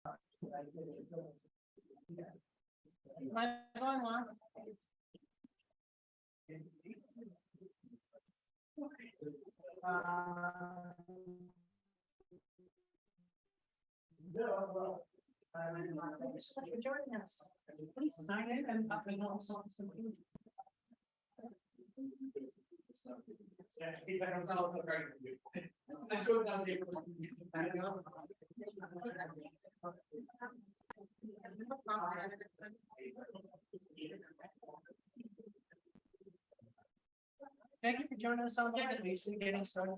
Am I going on? Thank you so much for joining us. Please sign in and we know something. Thank you for joining us on the getting started.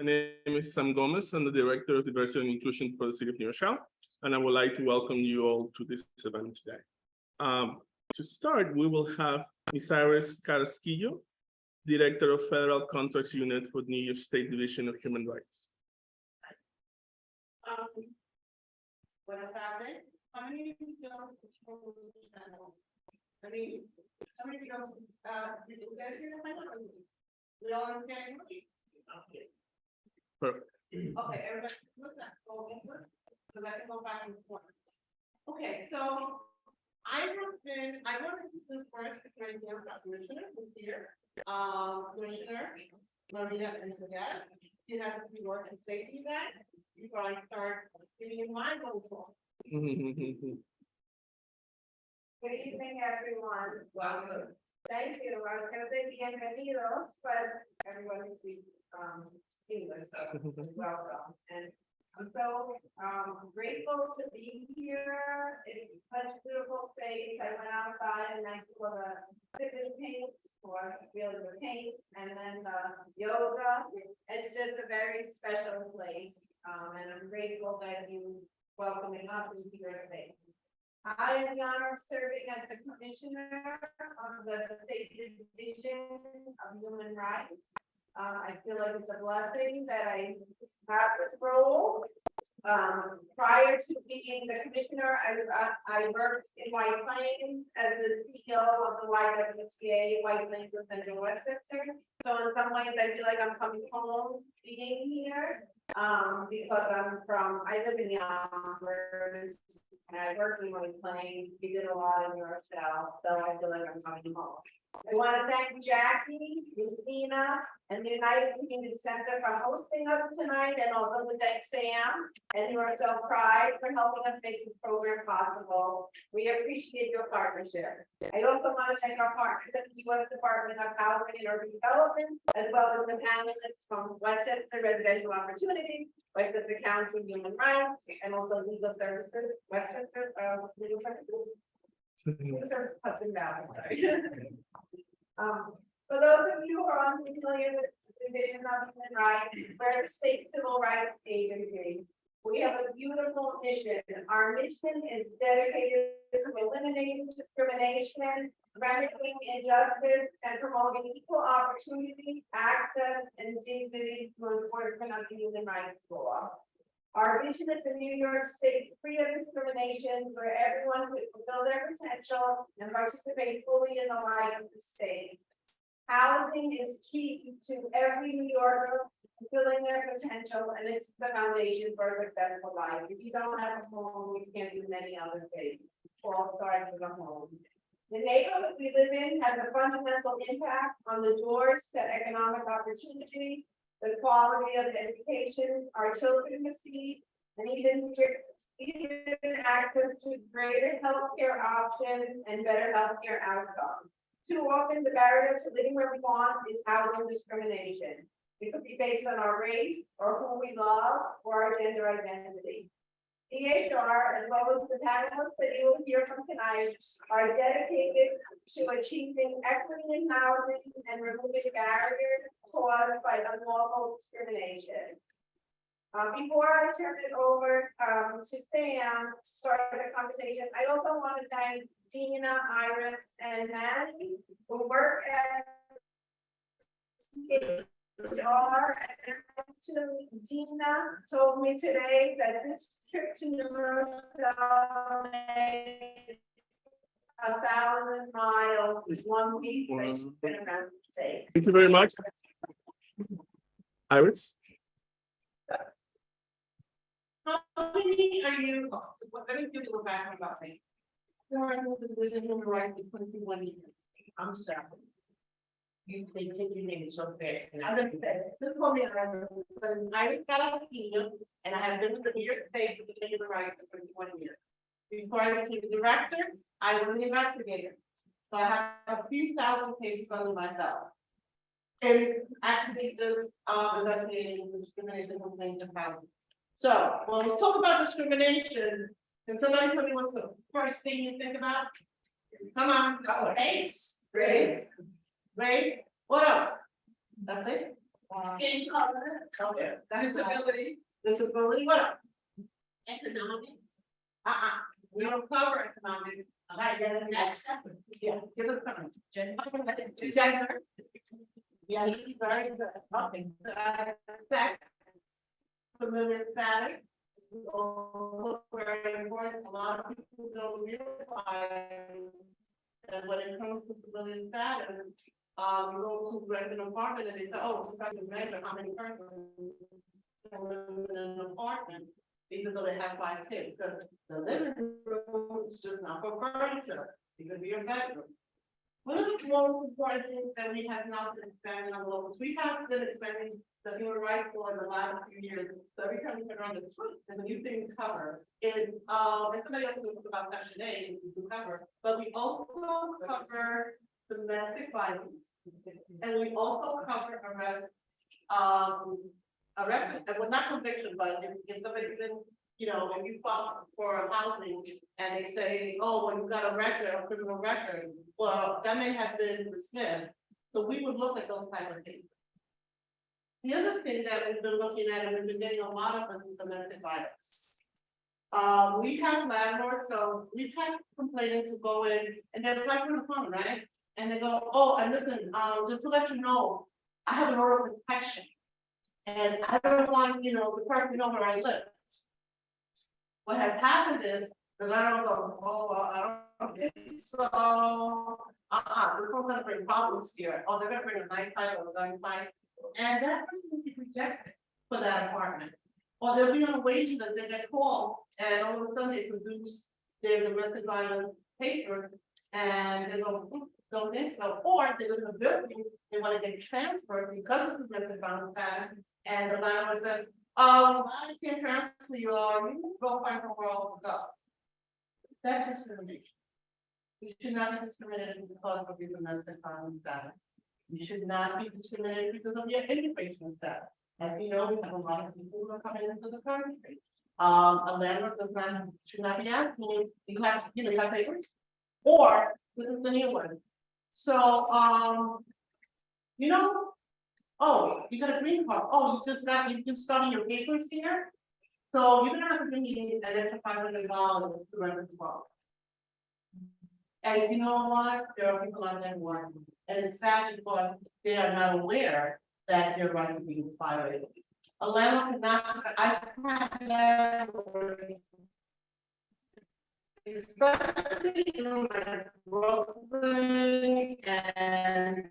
My name is Sam Gomez. I'm the Director of Diversity and Inclusion for the City of New Rochelle, and I would like to welcome you all to this event today. To start, we will have Ms. Iris Carrasquillo, Director of Federal Contracts Unit for New York State Division of Human Rights. Buenas tardes. How many of you know? I mean, how many of you know, did you guys hear my number? We all understand? Okay. Perfect. Okay, everybody, look at that, go over, because I can go back and forth. Okay, so I wanted to do first because the commissioner was here. Commissioner Maria Enzaga, she has to be work and safety event. Before I start giving you my goals. Good evening, everyone. Welcome. Thank you. I was gonna say bienvenidos, but everyone speaks English, so welcome. And I'm so grateful to be here. It's such a beautiful space. I went outside and I saw the civic paints or really the paints and then the yoga. It's just a very special place. And I'm grateful that you welcoming us into your space. I have the honor of serving as the Commissioner of the State Division of Human Rights. I feel like it's a blessing that I have this role. Prior to being the Commissioner, I worked in White Plains as the CEO of the YWCA, White Plains Center in Westchester. So in some ways, I feel like I'm coming home being here. Because I live in Yonkers and I work in White Plains. We did a lot in Rochelle, so I feel like I'm coming home. I want to thank Jackie, Lucina, and the United Community Center for hosting us tonight, and also to thank Sam and Rochelle Pride for helping us make this program possible. We appreciate your partnership. I also want to thank our partners at the U.S. Department of Housing and Urban Development, as well as the panelists from Westchester Residential Opportunities, Westchester County Human Rights, and also Legal Services, Westchester Legal Services. Hudson Valley. For those of you who are unfamiliar with the Division of Human Rights, we're the state civil rights agency. We have a beautiful mission. Our mission is dedicated to eliminating discrimination, remedying injustice, and promoting equal opportunity, access, and dignity through enforcement of the human rights law. Our vision is a New York State free of discrimination where everyone could fulfill their potential and participate fully in the life of the state. Housing is key to every New Yorker fulfilling their potential, and it's the foundation for a successful life. If you don't have a home, you can't do many other things. All starts with a home. The neighborhood we live in has a fundamental impact on the doors to economic opportunity, the quality of education our children receive, and even access to greater healthcare options and better healthcare outcomes. Too often, the barrier to living where we want is housing discrimination. It could be based on our race, or who we love, or our gender identity. EHR, as well as the panelists that you will hear from tonight, are dedicated to achieving equity in housing and removing barriers caused by unlawful discrimination. Before I turn it over to Sam to start the conversation, I also want to thank Dina, Iris, and Maddie who work at EHR. Actually, Dina told me today that this trip to New Rochelle is 1,000 miles, 1 week that she's been around the state. Thank you very much. Iris? How many are you? Let me give you a background about me. I've been living human rights for 21 years. I'm sorry. You've been taking names so fast. I'm gonna say, just call me Iris Carrasquillo, and I have been with the New York State Division of Human Rights for 21 years. Before I became the director, I was an investigator. So I have a few thousand cases under my belt. And actually just investigating discrimination complaints and housing. So when we talk about discrimination, can somebody tell me what's the first thing you think about? Come on, race, race, race. What else? That's it. In color, Okay, that's disability, disability, what? economic, We don't cover economic. Right, yeah, that's separate. yeah, give us time. Gender. Yeah, he's very good. Okay. Sex. Familiar status. Also very important. A lot of people don't realize that when it comes to familiar status, you go to rent an apartment and they say, oh, it's to measure how many persons live in an apartment, even though they have 5 kids, because the living room is just not for furniture. It could be a bedroom. One of the most important things that we have not been expanding on locals, we have been expanding the human rights for the last few years. So every time we turn around the truth, there's a new thing to cover. And somebody else will talk about that today, we do cover, but we also cover domestic violence. And we also cover arrest, well, not conviction, but if somebody's been, if you file for housing and they say, oh, well, you got a record, a criminal record, well, that may have been dismissed. So we would look at those type of things. The other thing that we've been looking at, and we've been getting a lot of, is domestic violence. We have landlords, so we've had complainants who go in and they're applying for the phone, right? And they go, oh, and listen, just to let you know, I have an order of protection. And I don't want, the person to know where I live. What has happened is the landlord goes, oh, well, I don't think so. We're gonna bring problems here. Oh, they're gonna bring a knife fight or a gun fight. And that person will be rejected for that apartment. Or they'll be on a waiting list, they get called, and all of a sudden they produce their domestic violence papers, and they go, don't think so. Or they live in a building, they want to get transferred because of the domestic violence status, and the landlord says, I can't transfer you, you need to go find somewhere else to go. That's discrimination. You should not be discriminated because of your domestic violence status. You should not be discriminated because of your immigration status. As you know, we have a lot of people who are coming into the country. A landlord should not be asking you, you have papers? Or this is the new one. So, oh, you got a green card. Oh, you just started your papers here. So you're gonna have to bring in an extra $500 to rent the car. And you know what? There are people out there who are, and it's sad because they are not aware that their rights are being violated. A landlord cannot, I've had landlords, especially in like Brooklyn and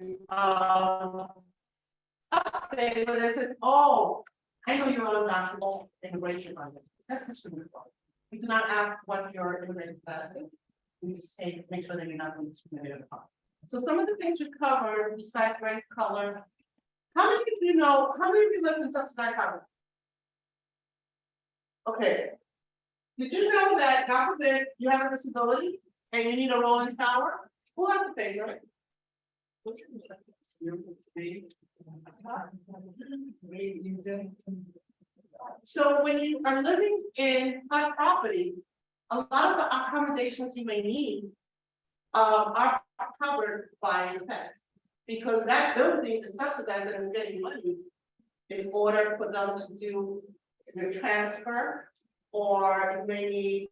upstate, where they said, oh, I know you're on undocumented immigration on it. That's discriminatory. We do not ask what your immigration status is. We just make sure that you're not being discriminated upon. So some of the things we cover, besides race, color. How many of you know, how many of you live in subsidized housing? Okay. Did you know that, God forbid, you have a disability and you need a rolling shower? Who has to pay for it? So when you are living in high property, a lot of the accommodations you may need are covered by the tax. Because that building is subsidized and getting monies in order for them to do the transfer, or you may need,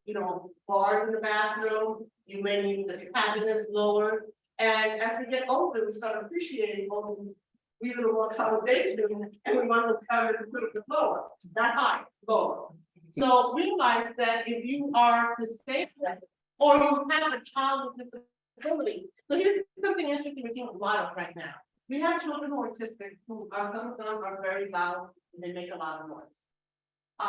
bars in the bathroom, you may need the cabinets lowered. And as we get older, we start appreciating all these reasonable accommodations, and we want those cabinets a little bit lower, not high, lower. So realize that if you are disabled or you have a child with disability, so here's something interesting we're seeing a lot of right now. We have children who are autistic, who are some of them are very loud and they make a lot of noise. A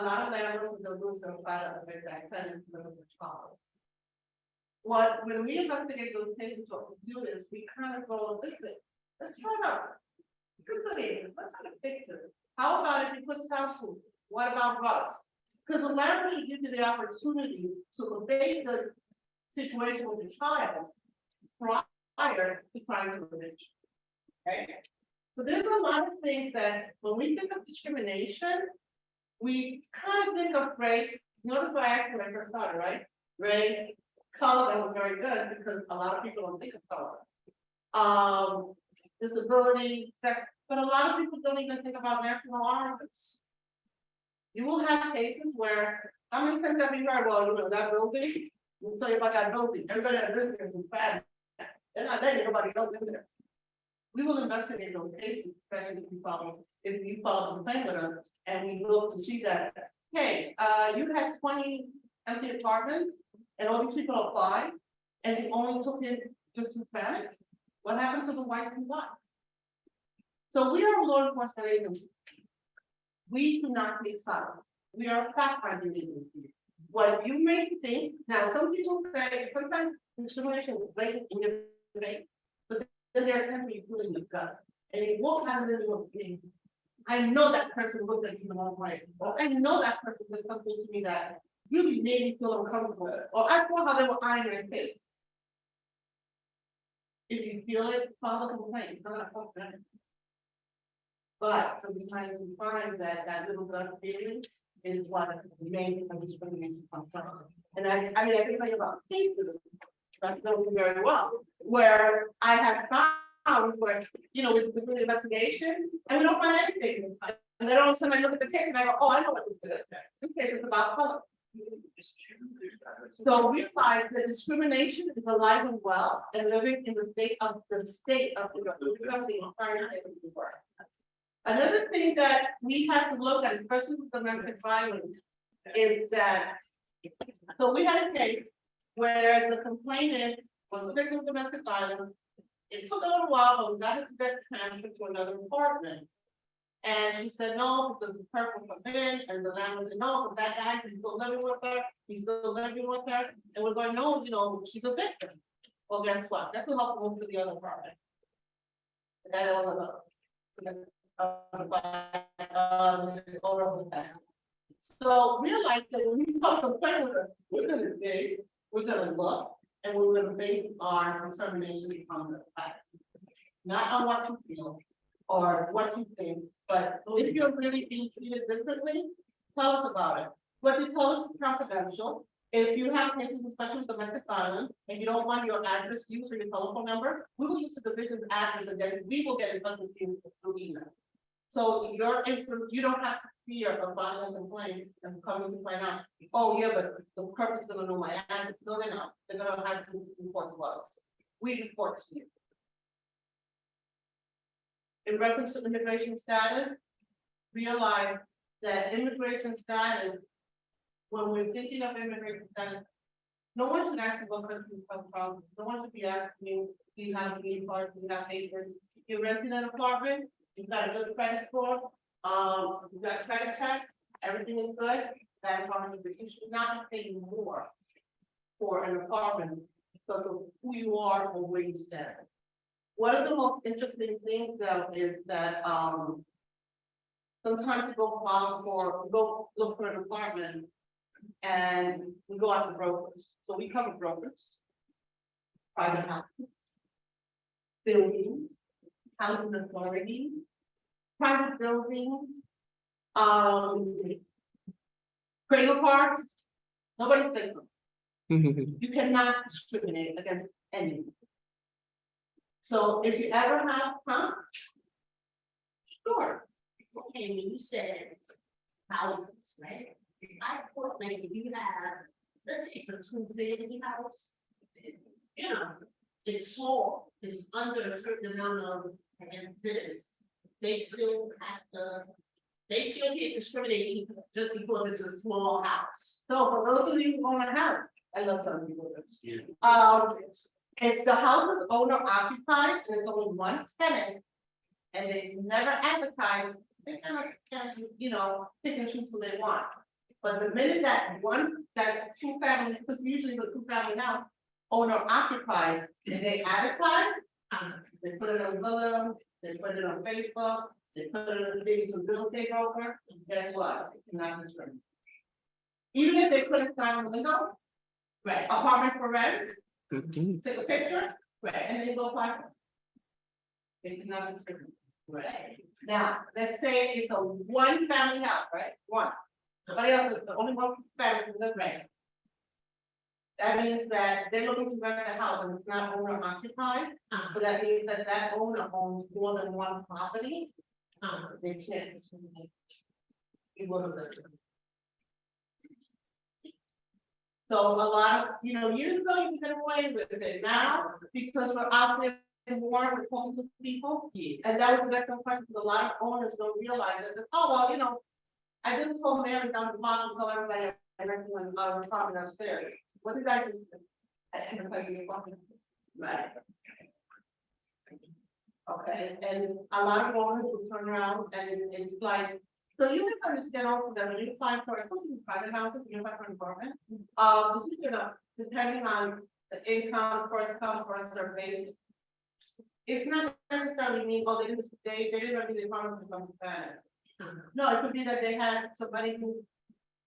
lot of landlords will lose their fight of that tenant because of the child. When we investigate those cases, what we do is we kind of go, listen, let's try it out. Let's try to fix this. How about if you put soundproof? What about rugs? Because the landlord should give you the opportunity to abate the situation with the child prior to trying to evict. Okay. So there's a lot of things that when we think of discrimination, we kind of think of race. Notice what I asked when I first started, right? Race, color, that was very good because a lot of people don't think of color. Disability, sex, But a lot of people don't even think about national origins. You will have cases where, how many times have you heard, well, you know, that building, we'll tell you about that building, everybody that lives there is bad. They're not letting nobody else in there. We will investigate those cases, especially if you follow the complaint with us, and we look to see that, hey, you had 20 empty apartments, and all these people applied, and you only took in just Hispanics. What happened to the whites and blacks? So we are a law enforcement agency. We do not take silence. We are a fact-finding agency. What you may think, now, some people say, sometimes discrimination is blatant in your face, but then there are times you put in your gut, and you walk out of the door saying, I know that person looked at you the wrong way, or I know that person did something to me that really made me feel uncomfortable, or I saw how they were eyeing your face. If you feel it, file a complaint, it's not a complaint. But sometimes we find that that little gut feeling is what made a discrimination come from. And I mean, I can tell you about cases that know me very well, where I have found where, you know, we do the investigation and we don't find anything. And then all of a sudden I look at the case and I go, oh, I know what this is. This case is about color. So we realize that discrimination is alive and well and living in the state of New York. Another thing that we have to look at, especially with domestic violence, is that, so we had a case where the complainant was a victim of domestic violence. It took a little while, but we got her to get transferred to another apartment. And she said, no, because the person come in, and the landlord said, no, but that guy, he's still living with her, he's still living with her, and we're going, no, you know, she's a victim. Well, guess what? That's what helped move to the other apartment. The guy that was so realize that when we talk to her, we're gonna dig, we're gonna look, and we're gonna base our determination on the facts. Not on what you feel or what you think, but if you're really being treated differently, tell us about it. What you tell us is confidential. If you have cases, especially domestic violence, and you don't want your address used or your telephone number, we will use the division's address and then we will get in touch with you through email. So you don't have to fear of filing a complaint and coming to find out, oh yeah, but the person's gonna know my address. No, they're not. They're gonna have to report to us. We report to you. In reference to immigration status, realize that immigration status, when we're thinking of immigration status, no one should ask you what country you come from. No one should be asking you, do you have a green card, do you have papers? If you're renting an apartment, you've got a good credit score, you've got credit check, everything is good, that apartment, you should not be paying more for an apartment because of who you are or where you stand. One of the most interesting things though is that sometimes we go look for an apartment and we go out to brokers. So we cover brokers, private houses, buildings, housing authorities, private buildings, trailer parks. Nobody's safe. You cannot discriminate against anyone. So if you ever have, sure. Okay, when you said houses, right? I thought like if you have, let's say it's a 2-family house, you know, it's small, it's under a certain amount of visitors. They still get discriminated just because it's a small house. So for those of you who own a house, I love telling people this. If the house is owner occupied and it's only one tenant and they never advertise, they kind of can, you know, pick and choose who they want. But the minute that 2 family, because usually the 2 family house owner occupied, and they advertise, they put it on Zillow, they put it on Facebook, they put it on maybe some real estate broker, guess what? It's not discriminate. Even if they put a sign on the window, Right. apartment for rent, take a picture, Right. and then you go apply. It's not discriminate. Right. Now, let's say it's a 1 family house, right? One. Nobody else is the only 1 family in the rent. that means that they're looking to rent the house and it's not owner occupied. So that means that that owner owns more than one property. They can't. It wouldn't listen. So a lot of, years ago, you could get away with it. Now, because we're out there more, we're talking to people. And that was the next question, because a lot of owners don't realize that, I just told Mary down the block and told everybody I recommend the apartment upstairs. What did I just do? I ended up getting fucking right. Okay, and a lot of owners will turn around and it's like, so you have to understand also that when you apply for especially private houses, you apply for an apartment, this is depending on the income, first come, first served basis. It's not necessarily mean, they didn't rent the apartment from Spanish. No, it could be that they had somebody who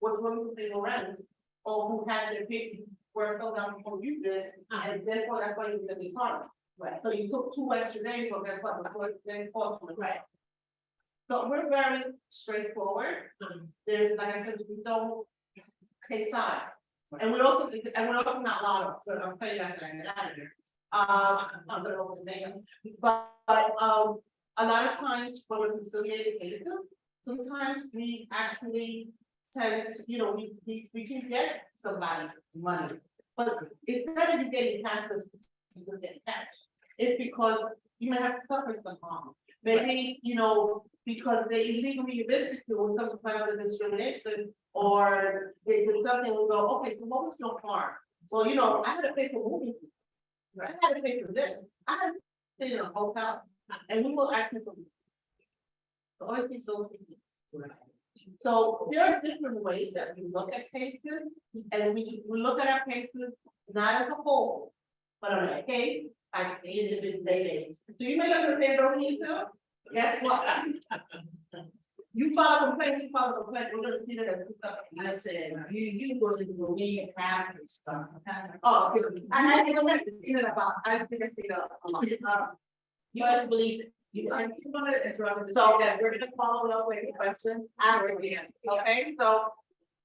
was willing to pay the rent, or who had their kids were filled out before you did, and therefore that's why you did the apartment. Right. So you took 2 extra days, but that's what the 2 extra days cost. Right. So we're very straightforward. There's, like I said, we don't take sides. And we're also not loud, so I'm saying that thing, get out of here. I'm gonna open the name. But a lot of times when we're conciliating cases, sometimes we actually tend to, we can get somebody money. But it's not that you're getting cash because you can get cash. It's because you may have suffered some harm. Maybe, because they illegally evicted you or some kind of discrimination, or they did something, we go, okay, so what was your harm? Well, I had to pay for moving. I had to pay for this. I had to stay in a hotel, and we will actually always be so busy. So there are different ways that we look at cases, and we look at our cases not as a whole, but on a case by individual basis. Do you make understand what we do? Guess what? You file a complaint, we're gonna see that as stuff. I said, you go to the me have stuff. Oh, I didn't let you see it about, I figured it out a lot. You guys believe it? I just want to interrupt. So that we're gonna follow up with questions after the end. Okay, so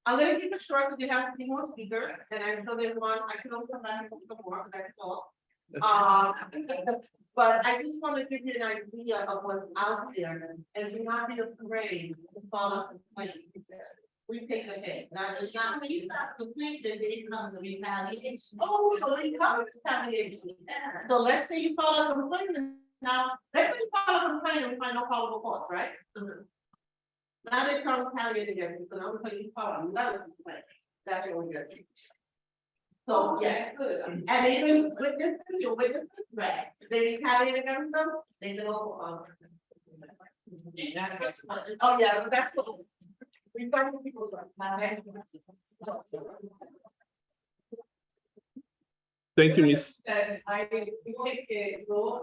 I'm gonna keep it short because you have to be more speakers, and I know there's one, I can only come back and talk more because that's all. But I just want to give you an idea of what's out there, and do not be afraid to follow complaints. We take the hit. It's not when you start complaining, then it comes a retaliation. Oh, so it comes retaliation. So let's say you file a complaint. Now, let's say you file a complaint and we find no probable cause, right? Now they're trying to retaliate against you, so now we're going to file another complaint. That's what we're doing. So, yeah, good. And even witnesses, right? They retaliate against them, they do all. Oh, yeah, but that's what we find people's right. Thank you, Miss. Yo,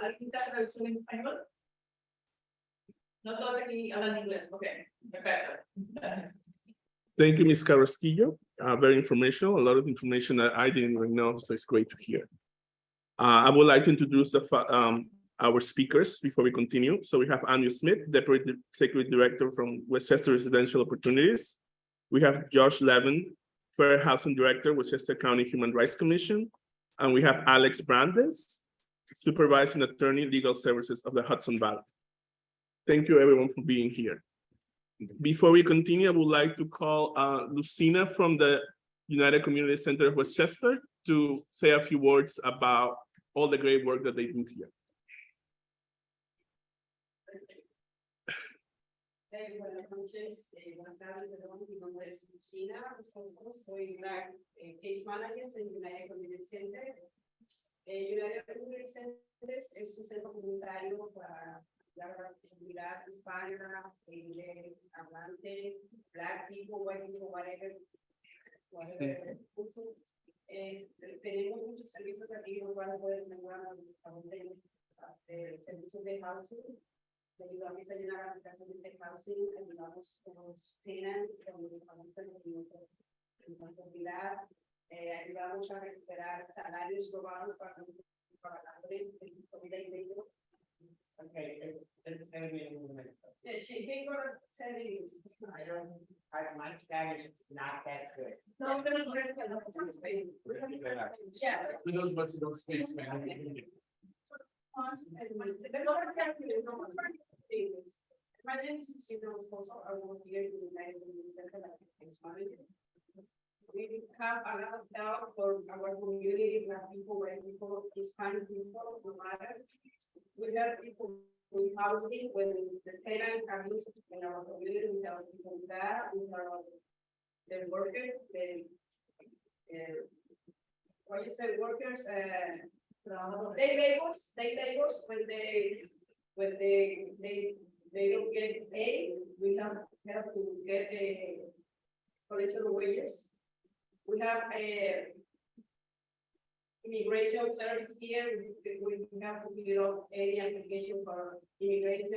aquí está la traducción en español. No todos aquí hablan inglés, okay. Perfecto. Thank you, Ms. Carrasquillo. Very informational, a lot of information that I didn't even know, so it's great to hear. I would like to introduce our speakers before we continue. So we have Andrew Smith, Deputy Executive Director from Westchester Residential Opportunities. We have Josh Levin, Fair Housing Director, Westchester County Human Rights Commission. And we have Alex Brandes, Supervising Attorney, Legal Services of the Hudson Valley. Thank you everyone for being here. Before we continue, I would like to call Lucina from the United Community Center of Westchester to say a few words about all the great work that they do here. Buenas noches, buenas tardes, perdón, mi nombre es Lucina, soy la Case Manager en United Community Center. United Community Center es un centro comunitario para la comunidad hispana, inglés, hablante, black people, white people, whatever. Tenemos muchos servicios aquí, los cuales pueden mejorar servicios de housing. Ayudamos a llenar aplicaciones de housing, ayudamos con los tenants, ayudamos en contabilidad, ayudamos a recuperar salarios robados para los trabajadores en comida y medio. Okay, it's gonna be in a minute. Yeah, she been for 7 years. My Spanish is not that good. No, we're gonna learn from the yeah. For those of us who don't speak Spanish. My name is Cecilia Esposo. I work here in the United Center as a case manager. We have a lot of help for our community, black people, white people, Hispanic people, no matter. We have people with housing, when the tenant comes in our community, we have people with that, we have the workers, what you say, workers, they labors when they don't get paid, we have to get a collection of wages. We have a immigration service here, we have to fill out any application for immigration,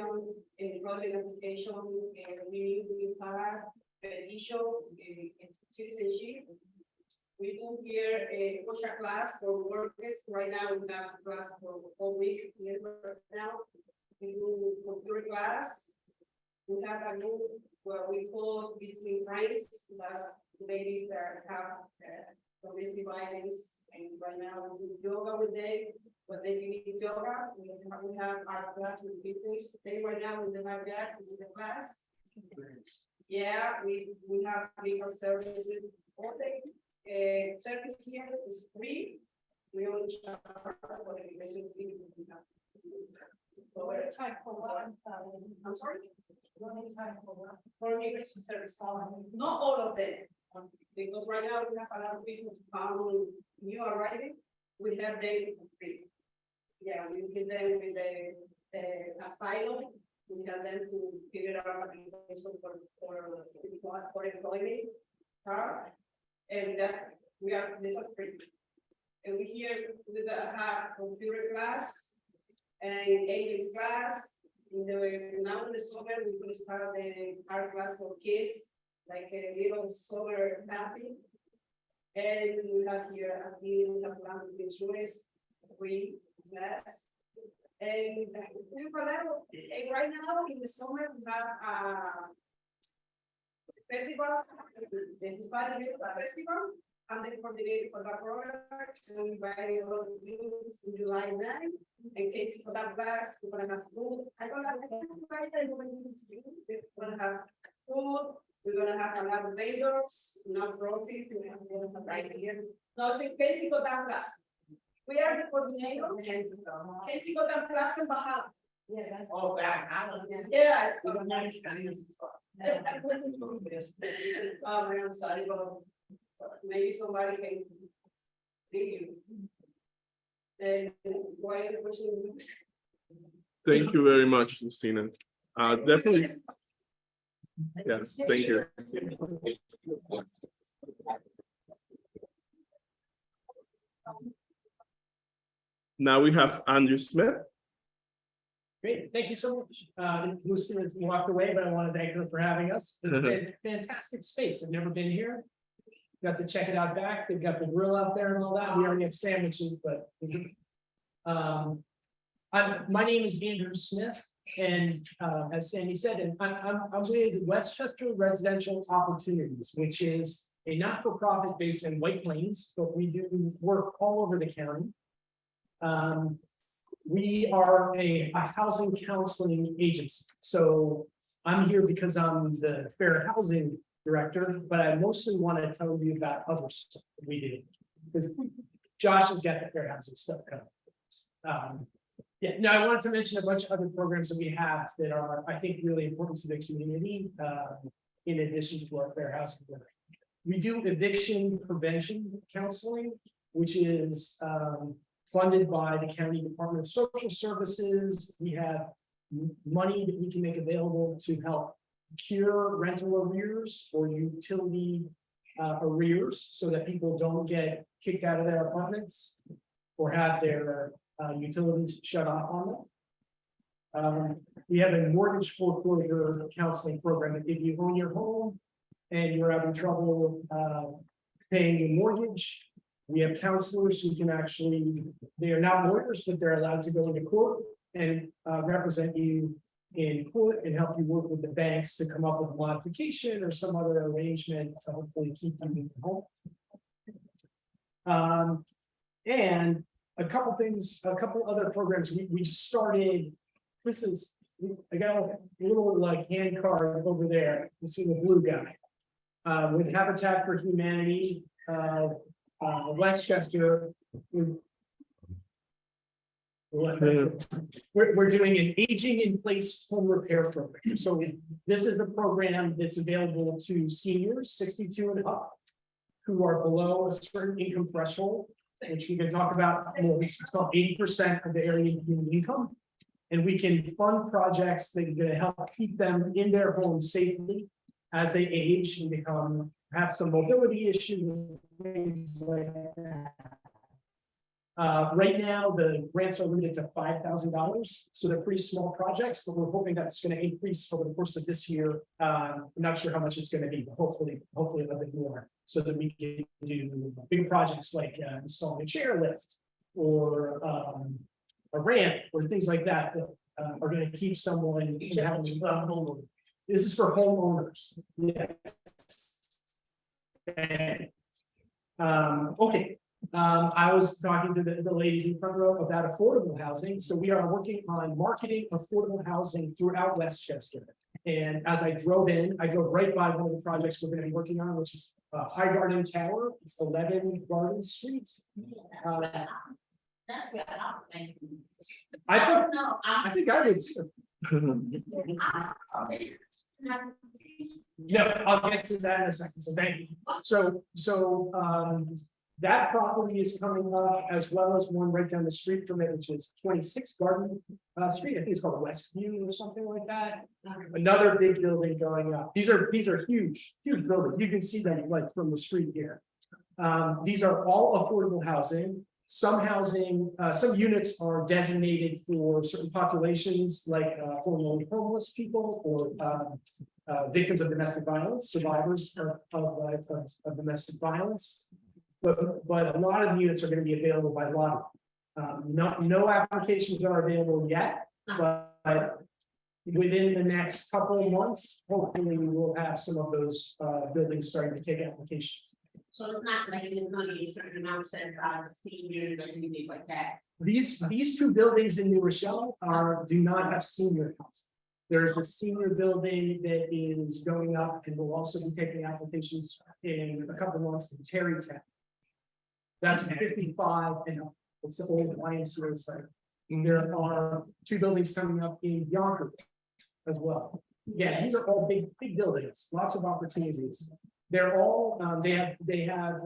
employment application, we have petition, citizenship. We do here a kosher class for workers. Right now, we have a class for all week here right now. We do computer class. We have a new, what we call between friends, that's ladies that have domestic violence. And right now, we do yoga with them, but they need yoga. We have our class with people. Today, right now, we don't have that in the class. Yeah, we have legal services all day. Service here is free. We only charge for the immigration fee. Time for what? I'm sorry, Time for what? for immigration service, not all of them. Because right now we have a lot of people who new arriving, we have them free. Yeah, we give them with the asylum, we have them to figure out application for employment. And that we are this is free. And we here we have computer class and English class. Now in the summer we will start the art class for kids, like a little summer camping. And we have here a plan with insurance free class. And we have a level. And right now in the summer we have festival, the Hispanic Festival, and the coordinator for that program. So we invite a lot of students in July 9, in case for that class, we're gonna have food. I'm gonna have we're gonna have food, we're gonna have a lot of vendors, not profit, we're gonna have right here. No, so in case for that class. We are the coordinator, case for that class in Baja. Yeah, that's. Oh, back, Yeah. nice. I'm sorry, but maybe somebody can read you. And why the question? Thank you very much, Lucina. Definitely. Yes, thank you. Now we have Andrew Smith. Great, thank you so much. Lucy has walked away, but I want to thank her for having us. It's been fantastic space. I've never been here. Got to check it out back. They've got the grill out there and all that. We already have sandwiches, but. My name is Andrew Smith, and as Sandy said, and I'm with Westchester Residential Opportunities, which is a not-for-profit based in White Plains, but we do work all over the county. We are a housing counseling agency. So I'm here because I'm the fair housing director, but I mostly want to tell you about other stuff that we do. Because Josh has got the fair housing stuff coming. Yeah, now I wanted to mention a bunch of other programs that we have that are, I think, really important to the community, in addition to our fair housing work. We do eviction prevention counseling, which is funded by the County Department of Social Services. We have money that we can make available to help cure rental arrears or utility arrears so that people don't get kicked out of their apartments or have their utilities shut off on them. We have a mortgage foreclosure counseling program that if you own your home and you're having trouble paying your mortgage, we have counselors who can actually, they are not lawyers, but they're allowed to go into court represent you in court and help you work with the banks to come up with a modification or some other arrangement to hopefully keep you in home. And a couple other programs we just started. This is, I got a little like hand card over there. You see the blue guy. With Habitat for Humanity, Westchester. We're doing an aging in place home repair program. So this is a program that's available to seniors 62 and up who are below a certain income threshold, which we can talk about more. It's called 80% of the area median income. And we can fund projects that are going to help keep them in their homes safely as they age and become, have some mobility issues, things like that. Right now, the grants are limited to $5,000, so they're pretty small projects, but we're hoping that's going to increase over the course of this year. I'm not sure how much it's going to be, but hopefully a little bit more, so that we can do big projects like installing a chairlift or a ramp or things like that that are going to keep someone. This is for homeowners. Yeah. Okay. I was talking to the ladies in front row about affordable housing. So we are working on marketing affordable housing throughout Westchester. And as I drove right by one of the projects we're going to be working on, which is High Garden Tower. It's 11 Garden Street. That's where I'm thinking. I think I would. No, I'll get to that in a second. So thank you. So that property is coming up, as well as one right down the street from it, which is 26 Garden Street. I think it's called Westview or something like that. Another big building going up. These are huge buildings. You can see them like from the street here. These are all affordable housing. Some units are designated for certain populations, like formerly homeless people or victims of domestic violence, survivors of domestic violence. But a lot of the units are going to be available by lottery. No applications are available yet, but within the next couple of months, hopefully we will have some of those buildings starting to take applications. So it's not like it's going to be a certain amount of seniors or anything like that. These two buildings in New Rochelle do not have senior housing. There's a senior building that is going up, and we'll also be taking applications in a couple of months in Terrytown. That's 55 and up. It's the old YMCA site. There are two buildings coming up in Yonkers as well. Yeah, these are all big buildings, lots of opportunities. They're all they have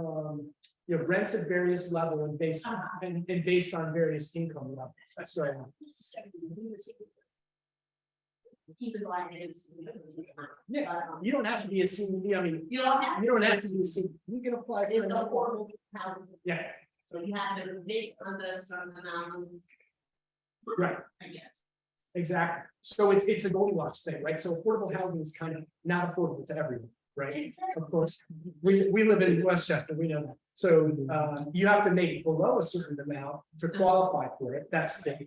rents at various levels and based on various income levels. So Keep it like it is. yeah, you don't have to be a senior. I mean, You don't have. you don't have to be a senior. You can apply for It's an affordable housing. yeah, So you have to live under some amount. right. I guess. Exactly. So it's a Goldilocks thing, right? So affordable housing is kind of not affordable to everyone, right? Exactly. Of course, we live in Westchester, we know that. So you have to make below a certain amount to qualify for it. That's the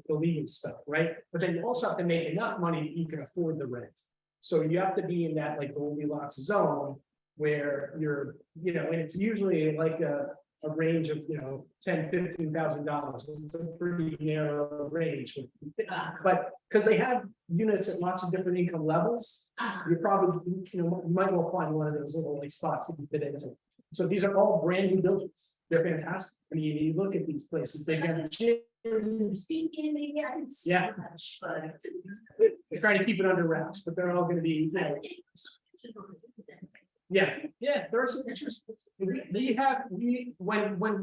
legal stuff, right? But then you also have to make enough money that you can afford the rent. So you have to be in that like Goldilocks zone where you're, and it's usually like a range of $10,000-15,000. It's a pretty narrow range, but because they have units at lots of different income levels, you're probably you might well find one of those little like spots that you fit into. So these are all brand new buildings. They're fantastic. I mean, you look at these places, they have gyms. Yeah. They're trying to keep it under wraps, but they're all going to be. Yeah, there are some pictures. When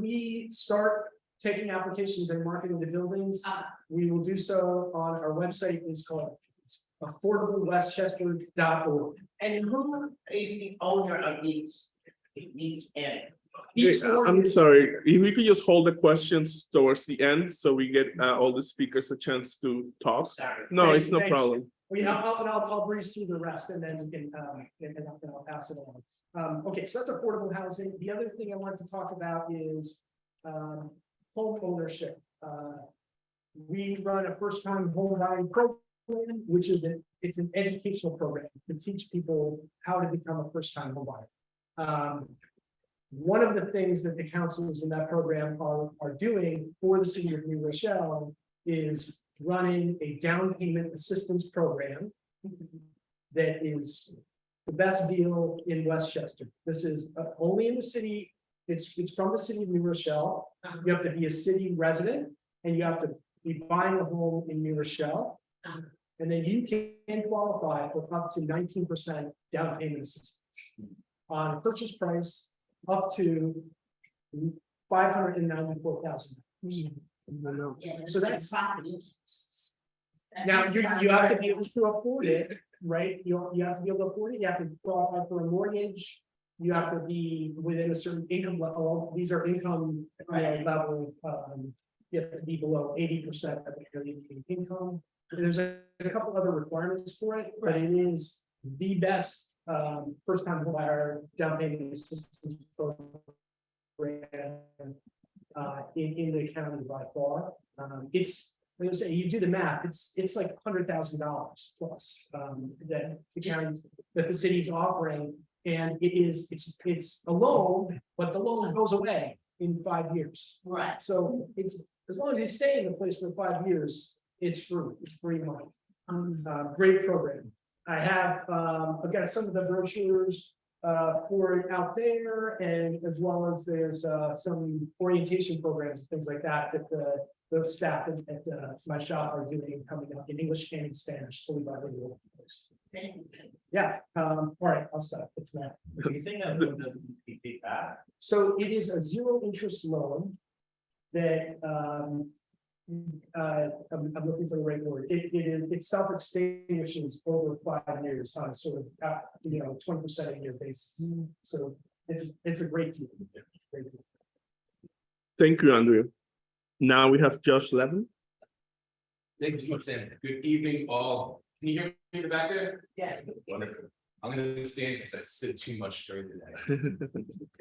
we start taking applications and marketing the buildings, we will do so on our website. It's called affordablewestchester.org. And who is the owner of these areas? I'm sorry, if we could just hold the questions towards the end, so we get all the speakers a chance to talk. No, it's no problem. I'll breeze through the rest and then we can and I'll pass it on. Okay, so that's affordable housing. The other thing I wanted to talk about is home ownership. we run a first-time home buying program, which is it's an educational program to teach people how to become a first-time home buyer. One of the things that the counselors in that program are doing for the city of New Rochelle is running a down payment assistance program that is the best deal in Westchester. This is only in the city. It's from the city of New Rochelle. You have to be a city resident and you have to be buying a home in New Rochelle. And then you can qualify for up to 19% down payment assistance on purchase price up to $594,000. So that's now you have to be able to afford it, right? You have to be able to afford it. You have to qualify for a mortgage. You have to be within a certain income level. These are income level. You have to be below 80% of the income. There's a couple other requirements for it, but it is the best first-time buyer down payment assistance program in the county by far. It's, I'm gonna say, you do the math, it's like $100,000 plus that the county, that the city's offering. And it's a loan, but the loan goes away in 5 years. Right. So it's, as long as you stay in the place for 5 years, it's free money. Great program. I have, I've got some of the brochures for it out there, and as well as there's some orientation programs, things like that, that the staff at my shop are doing, coming up in English and in Spanish, fully bilingual. Yeah, all right, I'll stop. It's not. You think that loan doesn't need to be paid back? So it is a zero interest loan that I'm looking for the right word. It self-extinguishes over 5 years on a sort of 20% a year basis. So it's a great deal. Great deal. Thank you, Andrea. Now we have Josh Levin. Thank you so much, Sam. Good evening, all. Can you hear me in the back there? Yeah. Wonderful. I'm gonna stand because I sit too much during the day.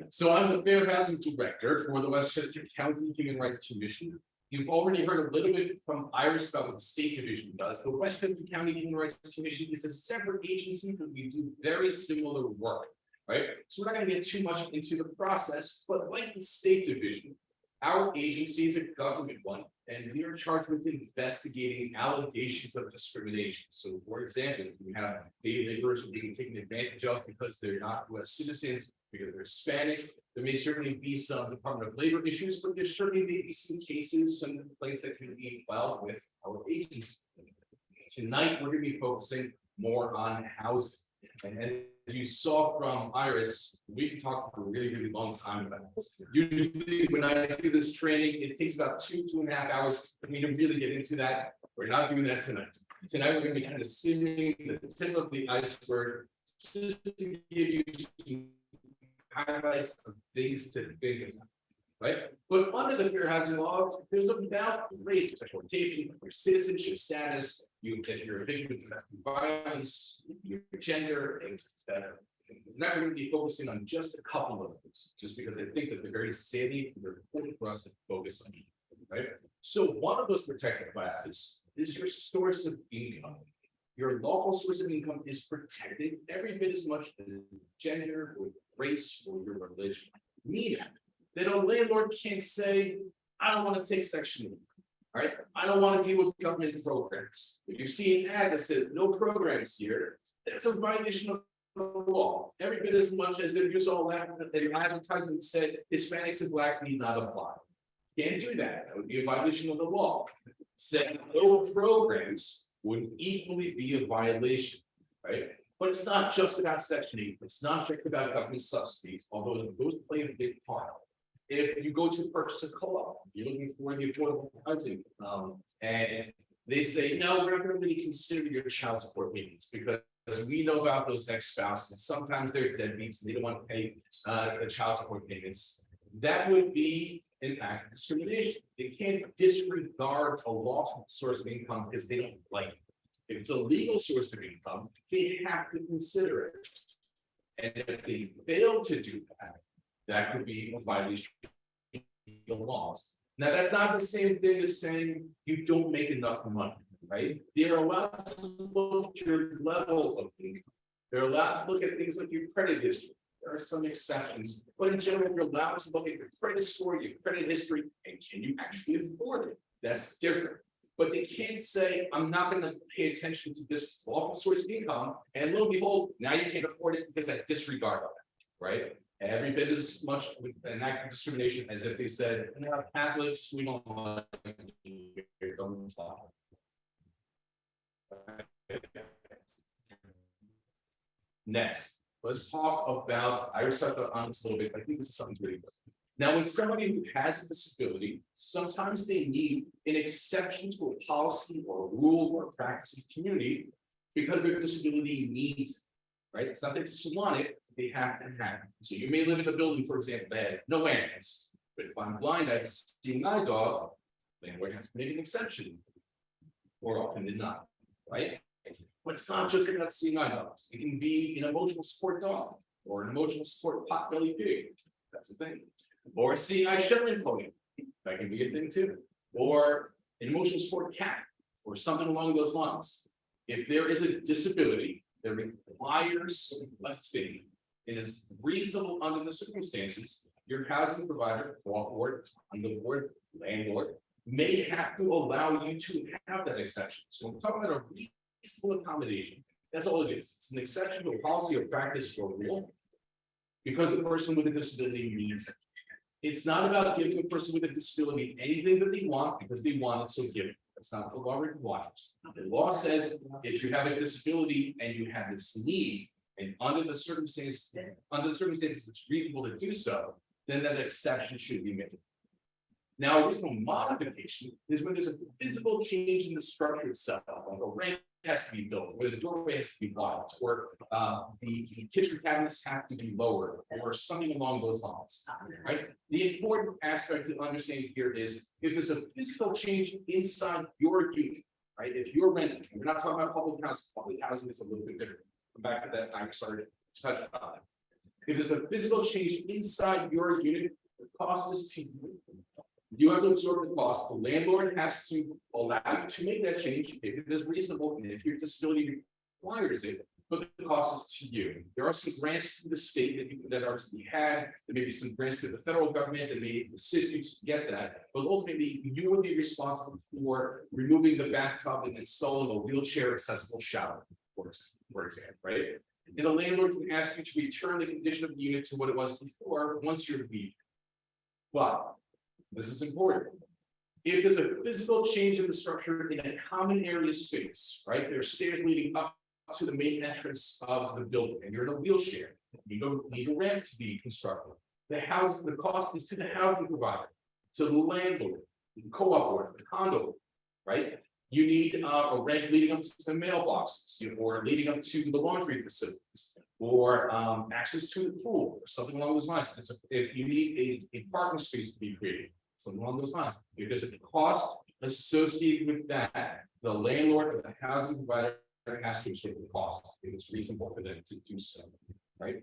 So I'm the Fair Housing Director for the Westchester County Human Rights Commission. You've already heard a little bit from Iris about what the State Division does, but Westchester County Human Rights Commission is a separate agency, but we do very similar work, right? So we're not gonna get too much into the process, but like the State Division, our agency is a government one, and we are charged with investigating allegations of discrimination. So, for example, we have day laborers who are being taken advantage of because they're not US citizens, because they're Hispanic. There may certainly be some Department of Labor issues, but there certainly may be some cases, some complaints that can be filed with our agency. Tonight, we're going to be focusing more on housing. And as you saw from Iris, we can talk for a really, really long time about this. Usually when I do this training, it takes about 2.5 hours for me to really get into that. We're not doing that tonight. Tonight, we're going to be kind of skimming the tip of the iceberg just to give you some highlights of things to think about, right? But under the fair housing laws, there's about race, sexual orientation, your citizenship status, if you're a victim of domestic violence, your gender, things like that. We're not going to be focusing on just a couple of those, just because I think that they're very salient and they're important for us to focus on, right? So one of those protected classes is your source of income. Your lawful source of income is protected every bit as much as gender or race or your religion. Meaning that a landlord can't say, I don't want to take Section 8. All right, I don't want to deal with government programs. If you see an ad that says no programs here, that's a violation of the law. Every bit as much as if you saw an advertisement that said Hispanics and blacks need not apply. Can't do that. That would be a violation of the law. Saying no programs would equally be a violation, right? But it's not just about Section 8. It's not just about government subsidies, although those play a big part. If you go to purchase a co-op, you're looking for the affordable housing, and they say, no, we're not going to really consider your child support payments because we know about those ex-spouses. Sometimes they're deadbeats and they don't want to pay the child support payments. That would be an act of discrimination. They can't disregard a lawful source of income because they don't like it. If it's a legal source of income, they have to consider it. And if they fail to do that, that could be a violation of the laws. Now, that's not the same thing as saying you don't make enough money, right? They're allowed to look at your level of income. They're allowed to look at things like your credit history. There are some exceptions, but in general, you're allowed to look at your credit score, your credit history, and can you actually afford it? That's different. But they can't say, I'm not gonna pay attention to this lawful source of income, and lo and behold, now you can't afford it because I disregard of it, right? Every bit as much with an act of discrimination as if they said, no, Catholics, we don't like you, don't follow. Next, let's talk about, I already talked on this a little bit, I think this is something really good. Now, when somebody who has a disability, sometimes they need an exception to a policy or a rule or a practice of the community because their disability needs it, right? It's not that they just want it, they have to have it. So you may live in a building, for example, that has no animals, but if I'm blind, I have a seeing eye dog, landlord has to make an exception. More often than not, right? But it's not just about seeing eye dogs. It can be an emotional support dog or an emotional support potbelly pig. That's the thing. Or a seeing eye Shetland pony. That can be a thing too. Or an emotional support cat or something along those lines. If there is a disability that requires a thing, it is reasonable under the circumstances, your housing provider, board, board, landlord, may have to allow you to have that exception. So we're talking about a reasonable accommodation. That's all it is. It's an exception to a policy or practice or rule because the person with a disability needs it. It's not about giving a person with a disability anything that they want because they want it, so give it. That's not what the law requires. The law says if you have a disability and you have this need, and under the circumstances it's reasonable to do so, then that exception should be made. Now, a reasonable modification is when there's a physical change in the structure itself, like a ramp has to be built, or the doorway has to be widened, or the kitchen cabinets have to be lowered, or something along those lines, right? The important aspect to understand here is if there's a physical change inside your unit, right? If you're renting, we're not talking about public housing is a little bit different. Come back to that, I'm sorry to touch on that. If there's a physical change inside your unit, the cost is to you. You have to absorb the cost. The landlord has to allow you to make that change if it is reasonable and if your disability requires it, but the cost is to you. There are some grants to the state that are to be had. There may be some grants to the federal government that may assist you to get that, but ultimately you would be responsible for removing the bathtub and installing a wheelchair accessible shower, for example, right? And the landlord can ask you to return the condition of the unit to what it was before once you're leaving. But this is important. If there's a physical change in the structure in a common area space, right? There are stairs leading up to the main entrance of the building, and you're in a wheelchair. You don't need a ramp to be constructed. The cost is to the housing provider, to the landlord, the co-op board, the condo, right? You need a ramp leading up to the mailboxes, or leading up to the laundry facilities, or access to the pool, or something along those lines. If you need a parking space to be created, something along those lines. If there's a cost associated with that, the landlord or the housing provider has to absorb the cost if it's reasonable for them to do so, right?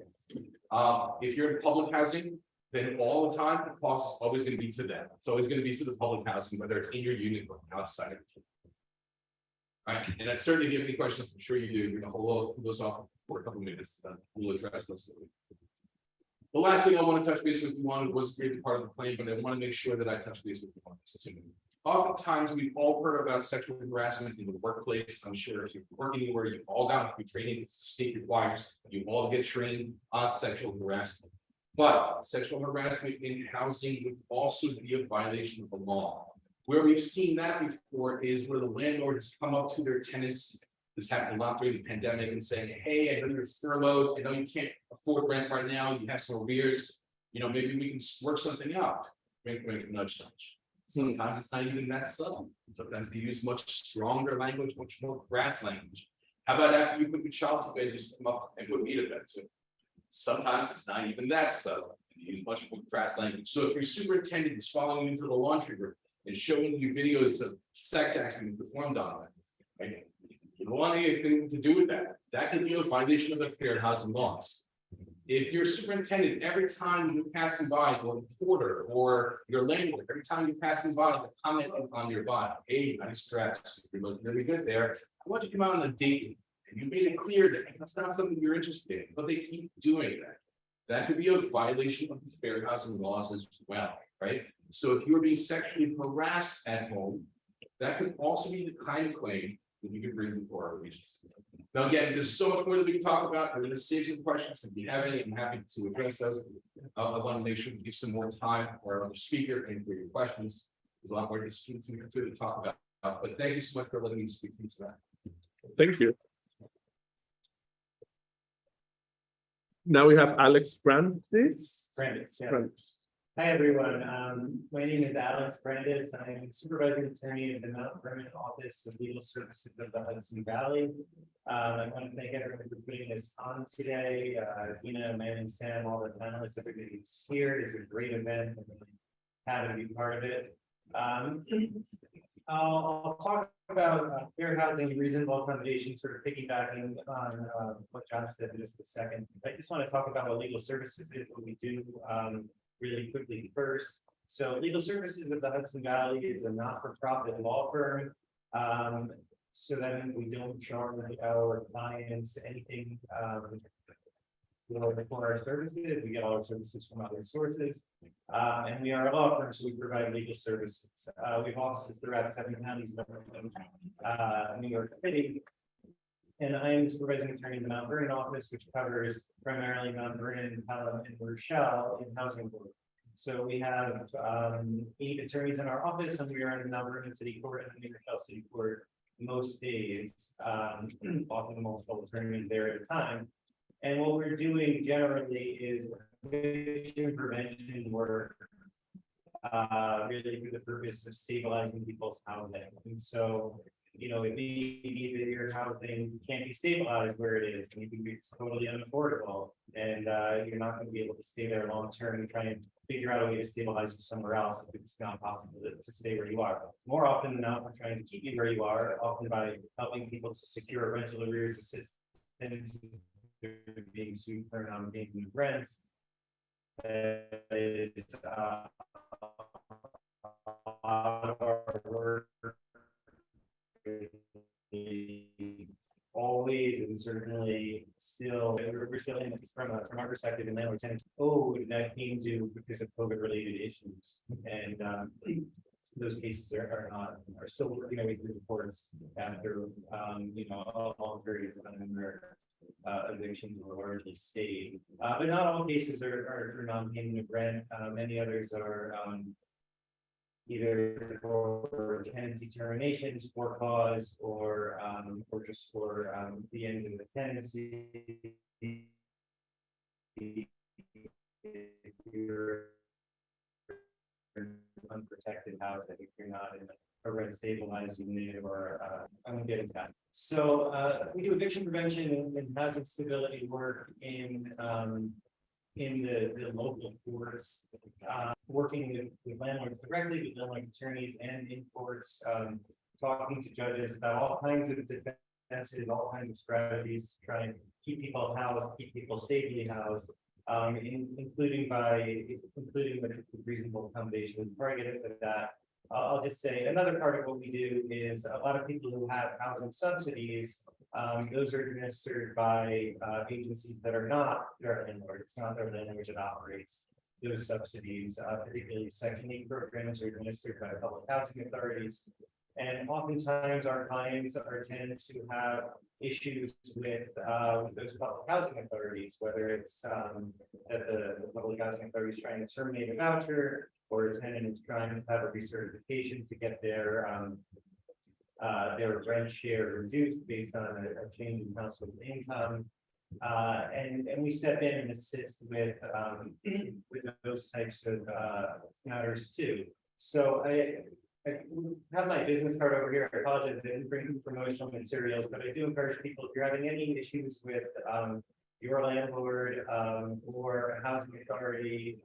If you're in public housing, then all the time the cost is always going to be to them. It's always going to be to the public housing, whether it's in your unit or outside of it. All right, and certainly if you have any questions, I'm sure you do. We're going to hold those off for a couple of minutes. We'll address those. The last thing I want to touch base with you on was really part of the plan, but I want to make sure that I touch base with you on this too. Oftentimes, we've all heard about sexual harassment in the workplace. I'm sure if you're working anywhere, you've all gone through training, the state requires, you all get trained on sexual harassment. But sexual harassment in housing would also be a violation of the law. Where we've seen that before is where the landlord has come up to their tenants. This happened a lot during the pandemic and saying, hey, I know you're furloughed. I know you can't afford rent right now. You have some arrears. Maybe we can work something out. Nudge, nudge. Sometimes it's not even that subtle. Sometimes they use much stronger language, much more crass language. How about after you put your child to bed, you just come up and put me to bed too? Sometimes it's not even that subtle. You use much more crass language. So if your superintendent is following you into the laundry room and showing you videos of sex acts being performed on them, right? You don't want anything to do with that. That could be a violation of the fair housing laws. If you're superintendent, every time you're passing by, or reporter, or your landlord, every time you're passing by, they're commenting on your bio, hey, nice dress, you're looking really good there. I want you to come out on a date, and you made it clear that that's not something you're interested in, but they keep doing that. That could be a violation of the fair housing laws as well, right? So if you're being sexually harassed at home, that could also be the kind of claim that you could bring before our agency. Now, again, there's so much more that we can talk about. We're going to save some questions. If you have any, I'm happy to address those. I want to make sure we give some more time for our other speaker and for your questions. There's a lot more to talk about. But thank you so much for letting me speak to you tonight. Thank you. Now we have Alex Brandis. Brandis, yeah. Brandis. Hi, everyone. My name is Alex Brandis. I am supervising attorney of the Mount Vernon Office of Legal Services of the Hudson Valley. I want to thank everyone for putting this on today. Tina, Amanda, and Sam, all the panelists, everybody who's here. It's a great event. I'm really happy to be part of it. I'll talk about fair housing, reasonable accommodation, sort of piggybacking on what John said in just a second. I just want to talk about what legal services is, what we do really quickly first. So Legal Services of the Hudson Valley is a not-for-profit law firm. So that means we don't charge our clients anything for our services. We get all our services from other sources. And we are a law firm, so we provide legal services. We have offices throughout 7 counties of New York City. And I am the supervising attorney in the Mount Vernon office, which covers primarily Mount Vernon, Pelham, and Rochelle in housing board. So we have 8 attorneys in our office, and we are in the Mount Vernon City Court and the Rochelle City Court most days, often multiple attorneys there at a time. And what we're doing generally is eviction prevention work, really for the purpose of stabilizing people's housing. And so, you know, it may be that your housing can't be stabilized where it is, and it's totally unaffordable, and you're not going to be able to stay there long term and try and figure out a way to stabilize you somewhere else if it's not possible to stay where you are. More often than not, we're trying to keep you where you are, often by helping people to secure rental arrears assistance, being sued for non-payment of rents. It's a lot of our work. Always and certainly still, we're still in this from our perspective, and landlord tenant code that came to because of COVID-related issues, and those cases are still working their way through the courts after all periods of time where evictions were largely stayed, but not all cases are for non-payment of rent. Many others are either for tenancy terminations for cause or just for the end of the tenancy. If you're in unprotected house, I think you're not in a rent stabilized unit, or I won't get into that. So we do eviction prevention and housing stability work in the local courts, working with landlords directly, with landlord attorneys, and in courts, talking to judges about all kinds of defenses, all kinds of strategies to try and keep people housed, keep people safely housed, including with reasonable accommodation. Before I get into that, I'll just say another part of what we do is a lot of people who have housing subsidies. Those are administered by agencies that are not their landlord. It's not their landlord that operates those subsidies. Particularly Section 8 programs are administered by public housing authorities. And oftentimes our clients are tenants who have issues with those public housing authorities, whether it's that the public housing authority is trying to terminate a voucher, or a tenant is trying to have a recertification to get their rent share reduced based on a change in household income. And we step in and assist with those types of matters too. So I have my business card over here. I apologize, I didn't bring promotional materials, but I do encourage people, if you're having any issues with your landlord or a housing authority,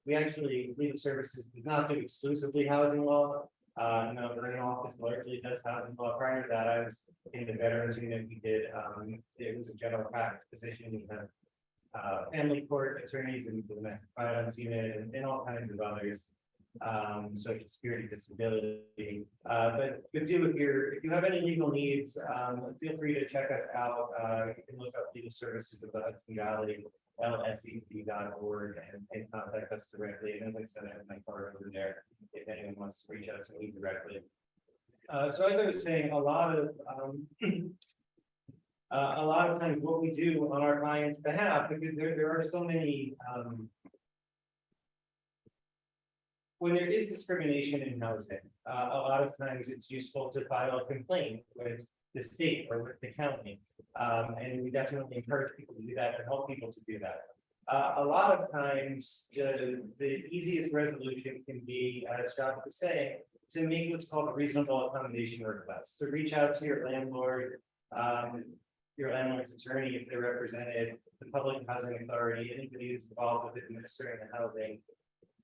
we actually, legal services does not do exclusively housing law. No, the Vernon office largely does housing law. Prior to that, I was in the veterans unit. We did, it was a general practice position. We had family court attorneys and the domestic violence unit and all kinds of others. Social security, disability, but if you have any legal needs, feel free to check us out. You can look up legal services of the Hudson Valley, lsep.org, and contact us directly. And as I said, I have my card over there if anyone wants to reach out to me directly. So as I was saying, a lot of times what we do on our clients' behalf, because there are so many, when there is discrimination in housing, a lot of times it's useful to file a complaint with the state or with the county. And we definitely encourage people to do that and help people to do that. A lot of times, the easiest resolution can be, as Josh was saying, to make what's called a reasonable accommodation request, to reach out to your landlord, your landlord's attorney, if they're represented, the public housing authority, anybody who's involved with administering the housing.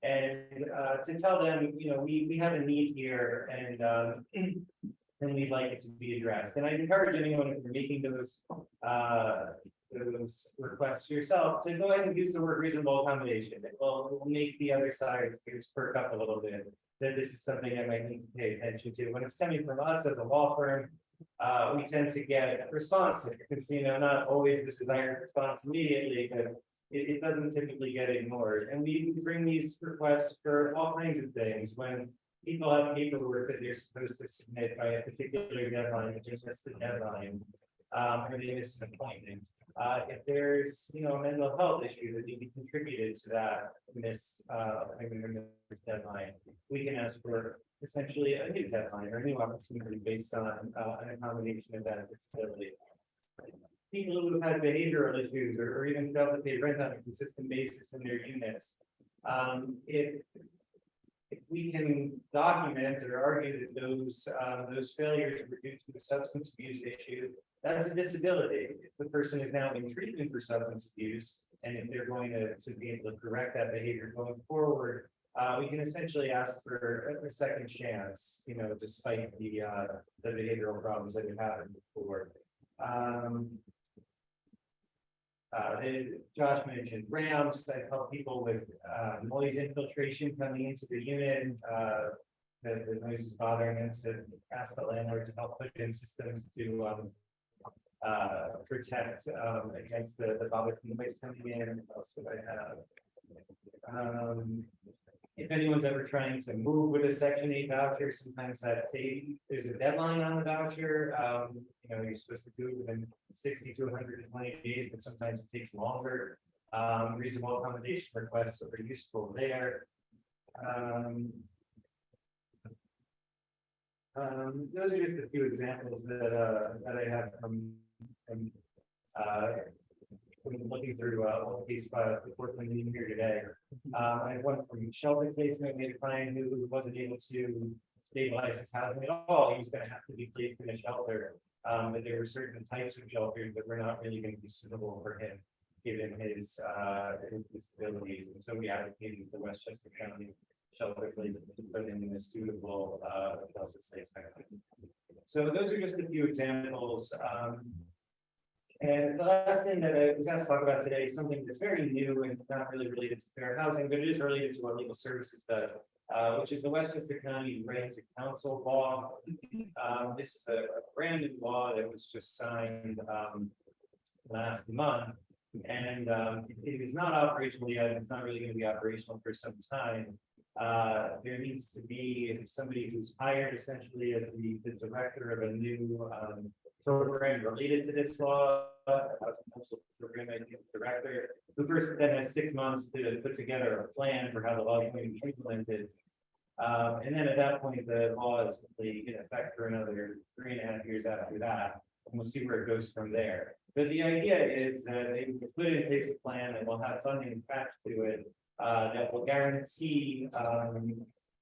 And to tell them, you know, we have a need here and we'd like it to be addressed. And I encourage anyone if you're making those requests yourself to go ahead and use the word reasonable accommodation. It will make the other side perk up a little bit, that this is something I might need to pay attention to. When it's coming from us as a law firm, we tend to get responses. It's, you know, not always this desired response immediately, but it doesn't typically get ignored. And we bring these requests for all kinds of things. When people have paperwork that they're supposed to submit by a particular deadline, which is just the deadline, or they miss an appointment. If there's, you know, a mental health issue that maybe contributed to that deadline, we can ask for essentially a new deadline or a new opportunity based on an accommodation of that disability. People who have had behavioral issues or even felt that they rent on a consistent basis in their units, if we can document or argue that those failures were due to a substance abuse issue, that's a disability. If the person is now in treatment for substance abuse, and if they're going to be able to correct that behavior going forward, we can essentially ask for a second chance, you know, despite the behavioral problems that we had before. Josh mentioned ramps. I help people with noise infiltration coming into the unit. The noise is bothering them, to ask the landlord to help put in systems to protect against the bother from the noise coming in. What else would I have? If anyone's ever trying to move with a Section 8 voucher, sometimes there's a deadline on the voucher. You know, you're supposed to do it within 60 to 120 days, but sometimes it takes longer. Reasonable accommodation requests are useful there. Those are just a few examples that I have from looking through all case files before coming here today. I have one from shelter placement. We had a client who wasn't able to stabilize his housing at all. He was going to have to be placed in a shelter, but there were certain types of shelters that were not really going to be suitable for him, given his disabilities. And so we advocated the Westchester County shelter placement to put him in a suitable shelter placement. So those are just a few examples. And the last thing that I was asked to talk about today is something that's very new and not really related to fair housing, but it is related to what legal services does, which is the Westchester County Right to Counsel law. This is a brand new law that was just signed last month, and it is not operational yet. It's not really going to be operational for some time. There needs to be somebody who's hired essentially as the director of a new program related to this law, program director, who first then has 6 months to put together a plan for how the law is going to be implemented. And then at that point, the law is in effect for another 3.5 years after that, and we'll see where it goes from there. But the idea is that they put in place a plan that will have funding attached to it that will guarantee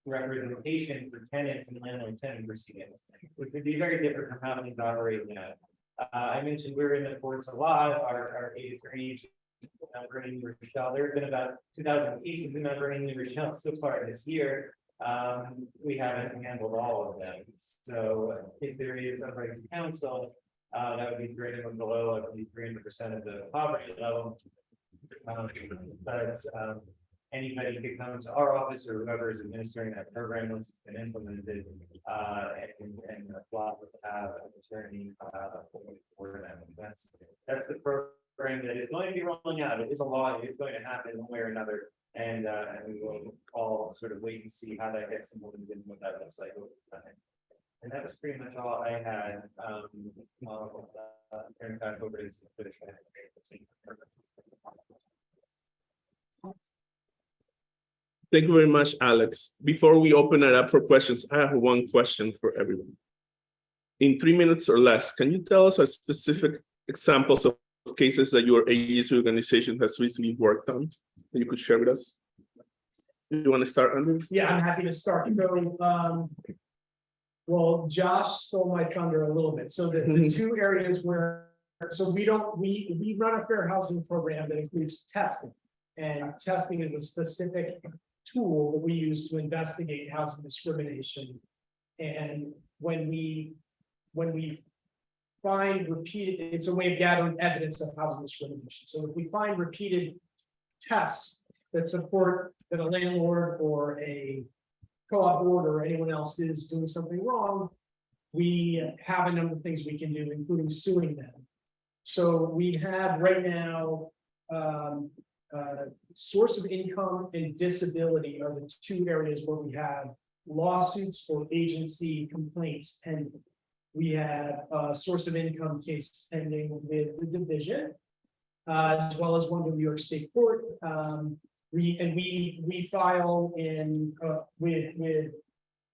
representation for tenants and landlord-tenant proceedings, which would be very different from how things operate now. I mentioned we're in the courts a lot. Our eight attorneys number in Rochelle. There have been about 2,000 cases in number in Rochelle so far this year. We haven't handled all of them. So if there is a right to counsel, that would be greater than below, I believe 300% of the poverty level. But anybody could come to our office or whoever is administering that program once it's been implemented, and apply to have an attorney for them. That's the program that is going to be rolling out. It is a law. It is going to happen one way or another. And we will all sort of wait and see how that gets implemented and what that looks like over time. And that was pretty much all I had. Turn back over to the Thank you very much, Alex. Before we open it up for questions, I have one question for everyone. In 3 minutes or less, can you tell us a specific examples of cases that your agency organization has recently worked on that you could share with us? Do you want to start, Andrew? Yeah, I'm happy to start. So, well, Josh stole my thunder a little bit. So the two areas where, so we run a fair housing program that includes testing. And testing is a specific tool that we use to investigate housing discrimination. And when we find repeated, it's a way of gathering evidence of housing discrimination. So if we find repeated tests that support that a landlord or a co-op board or anyone else is doing something wrong, we have a number of things we can do, including suing them. So we have right now, source of income and disability are the two areas where we have lawsuits or agency complaints pending. We have a source of income case pending with the division, as well as one with New York State Court. We file in with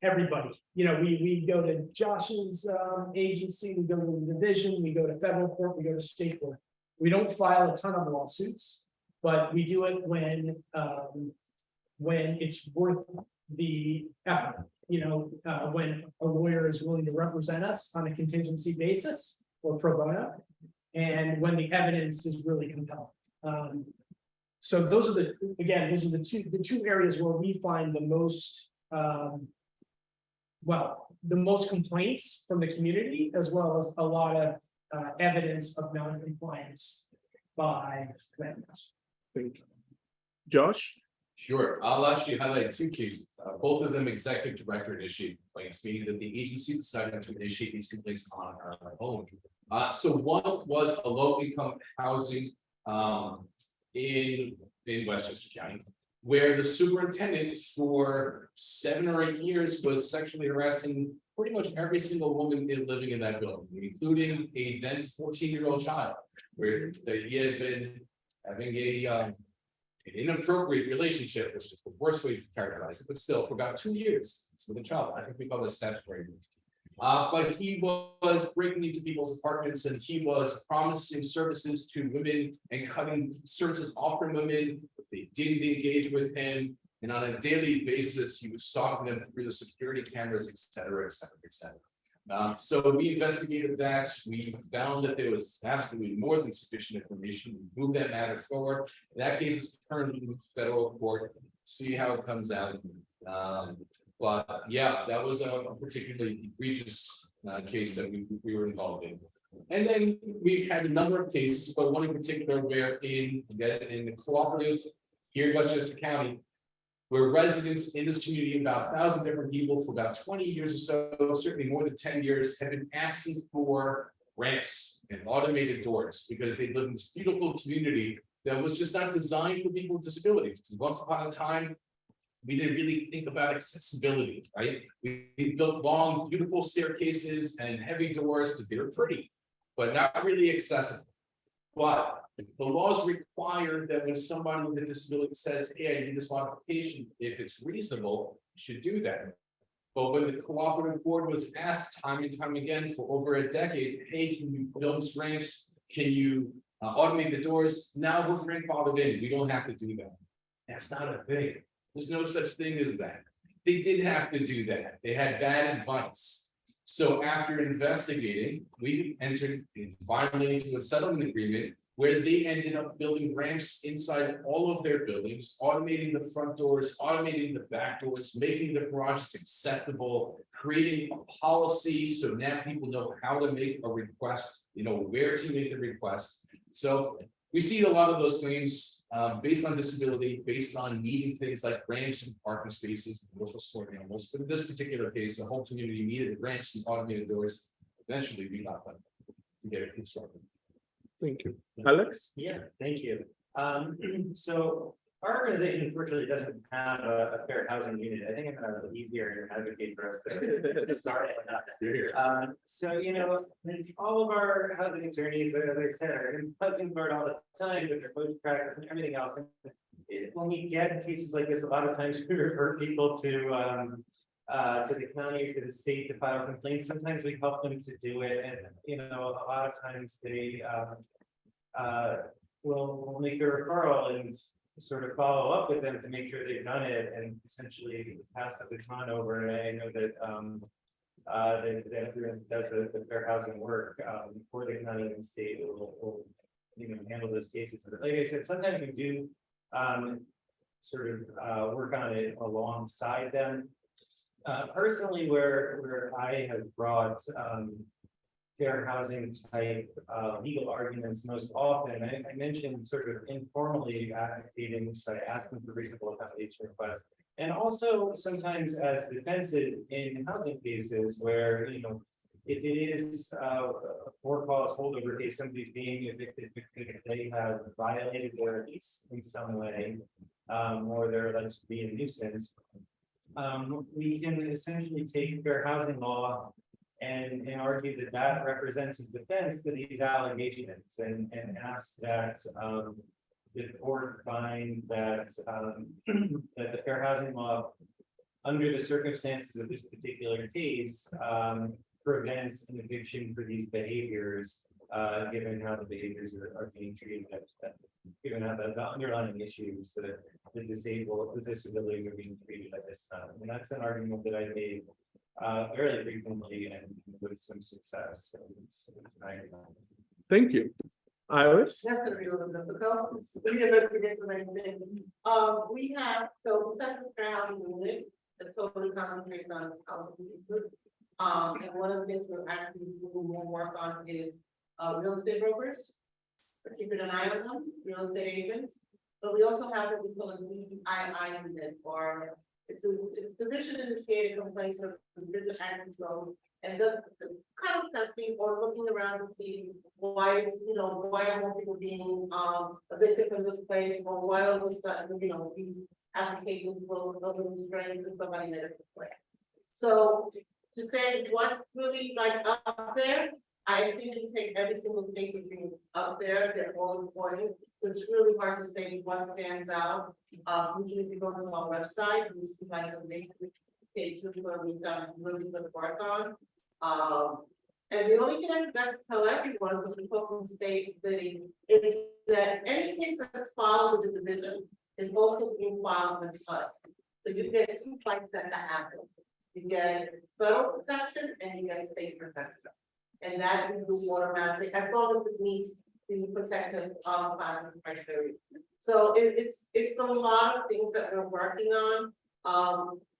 everybody. You know, we go to Josh's agency, we go to the division, we go to federal court, we go to state court. We don't file a ton of lawsuits, but we do it when it's worth the effort. You know, when a lawyer is willing to represent us on a contingency basis or pro bono, and when the evidence is really compelling. So those are the two areas where we find the most the most complaints from the community, as well as a lot of evidence of non-compliance by landlords. Thank you. Josh? Sure, I'll actually highlight two cases, both of them executive director initiated complaints, meaning that the agency decided to initiate these complaints on our own. So one was a low income housing in Westchester County, where the superintendent for 7 or 8 years was sexually harassing pretty much every single woman living in that building, including a then 14-year-old child, where he had been having an inappropriate relationship, which is the worst way to characterize it, but still for about 2 years with a child. I think we call this statutory. But he was breaking into people's apartments, and he was promising services to women and cutting services off from women. They didn't engage with him, and on a daily basis, he was stalking them through the security cameras, et cetera, et cetera, et cetera. So we investigated that. We found that there was absolutely more than sufficient information. We moved that matter forward. That case is currently in federal court. See how it comes out. But yeah, that was a particularly egregious case that we were involved in. And then we've had a number of cases, but one in particular where in the cooperative here in Westchester County, where residents in this community, about 1,000 different people for about 20 years or so, certainly more than 10 years, have been asking for ramps and automated doors because they live in this beautiful community that was just not designed for people with disabilities. Once upon a time, we didn't really think about accessibility, right? We built long, beautiful staircases and heavy doors because they were pretty, but not really accessible. But the laws require that when somebody with a disability says, hey, I need this modification, if it's reasonable, you should do that. But when the cooperative board was asked time and time again for over a decade, hey, can you build these ramps? Can you automate the doors? Now we're grandfathered in. We don't have to do that. That's not a thing. There's no such thing as that. They did have to do that. They had bad advice. So after investigating, we entered finally into a settlement agreement where they ended up building ramps inside all of their buildings, automating the front doors, automating the back doors, making the garages accessible, creating a policy so now people know how to make a request, you know, where to make the request. So We see a lot of those claims based on disability, based on needing things like ramps and parking spaces, and social support animals. But in this particular case, the whole community needed ramps and automated doors. Eventually, we got them to get it constructed. Thank you. Alex? Yeah, thank you. So our organization unfortunately doesn't have a fair housing unit. I think I'm gonna leave here and advocate for us to start it. So, you know, all of our housing attorneys, as I said, are in housing court all the time with their coach practice and everything else. And when we get cases like this, a lot of times we refer people to the county or to the state to file complaints. Sometimes we help them to do it, and you know, a lot of times they will make a referral and sort of follow up with them to make sure they've done it and essentially pass the baton over. And I know that that everyone does the fair housing work for the county and the state will you know, handle those cases. But like I said, sometimes we do sort of work on it alongside them. Personally, where I have brought fair housing type legal arguments most often, I mentioned sort of informally advocating by asking for reasonable accommodation requests, and also sometimes as defenses in housing cases where, you know, if it is a for cause holdover case, somebody's being evicted because they have violated their lease in some way, or they're alleged to be a nuisance. We can essentially take fair housing law and argue that that represents a defense to these allegations and ask that the court find that that the fair housing law, under the circumstances of this particular case, prevents an eviction for these behaviors, given how the behaviors are being treated, given how the underlying issues that the disabilities are being treated at this time. And that's an argument that I made fairly frequently and with some success. So it's nice. Thank you. Iris? That's gonna be a little difficult. We didn't forget the main thing. We have, so besides the fair housing unit, that totally concentrates on housing pieces. And one of the things we're actually doing more work on is real estate brokers. We're keeping an eye on them, real estate agents. But we also have what we call a DII unit, or it's division initiated complaints of division action control, and does kind of testing or looking around to see why is, you know, why are more people being evicted from this place, or why all of a sudden, you know, these applications will strange to somebody in a different way. So to say what's really like up there, I think you take every single case as being up there, they're all important. It's really hard to say what stands out. Usually if you go to our website, you see like the big cases where we've done really good work on. And the only thing I've got to tell everyone, because we talk from state city, is that any case that's filed with the division is also being filed with us. So you get two fights that happen. You get federal protection and you get state protection. And that we do automatically, as long as it meets the protective classes criteria. So it's a lot of things that we're working on.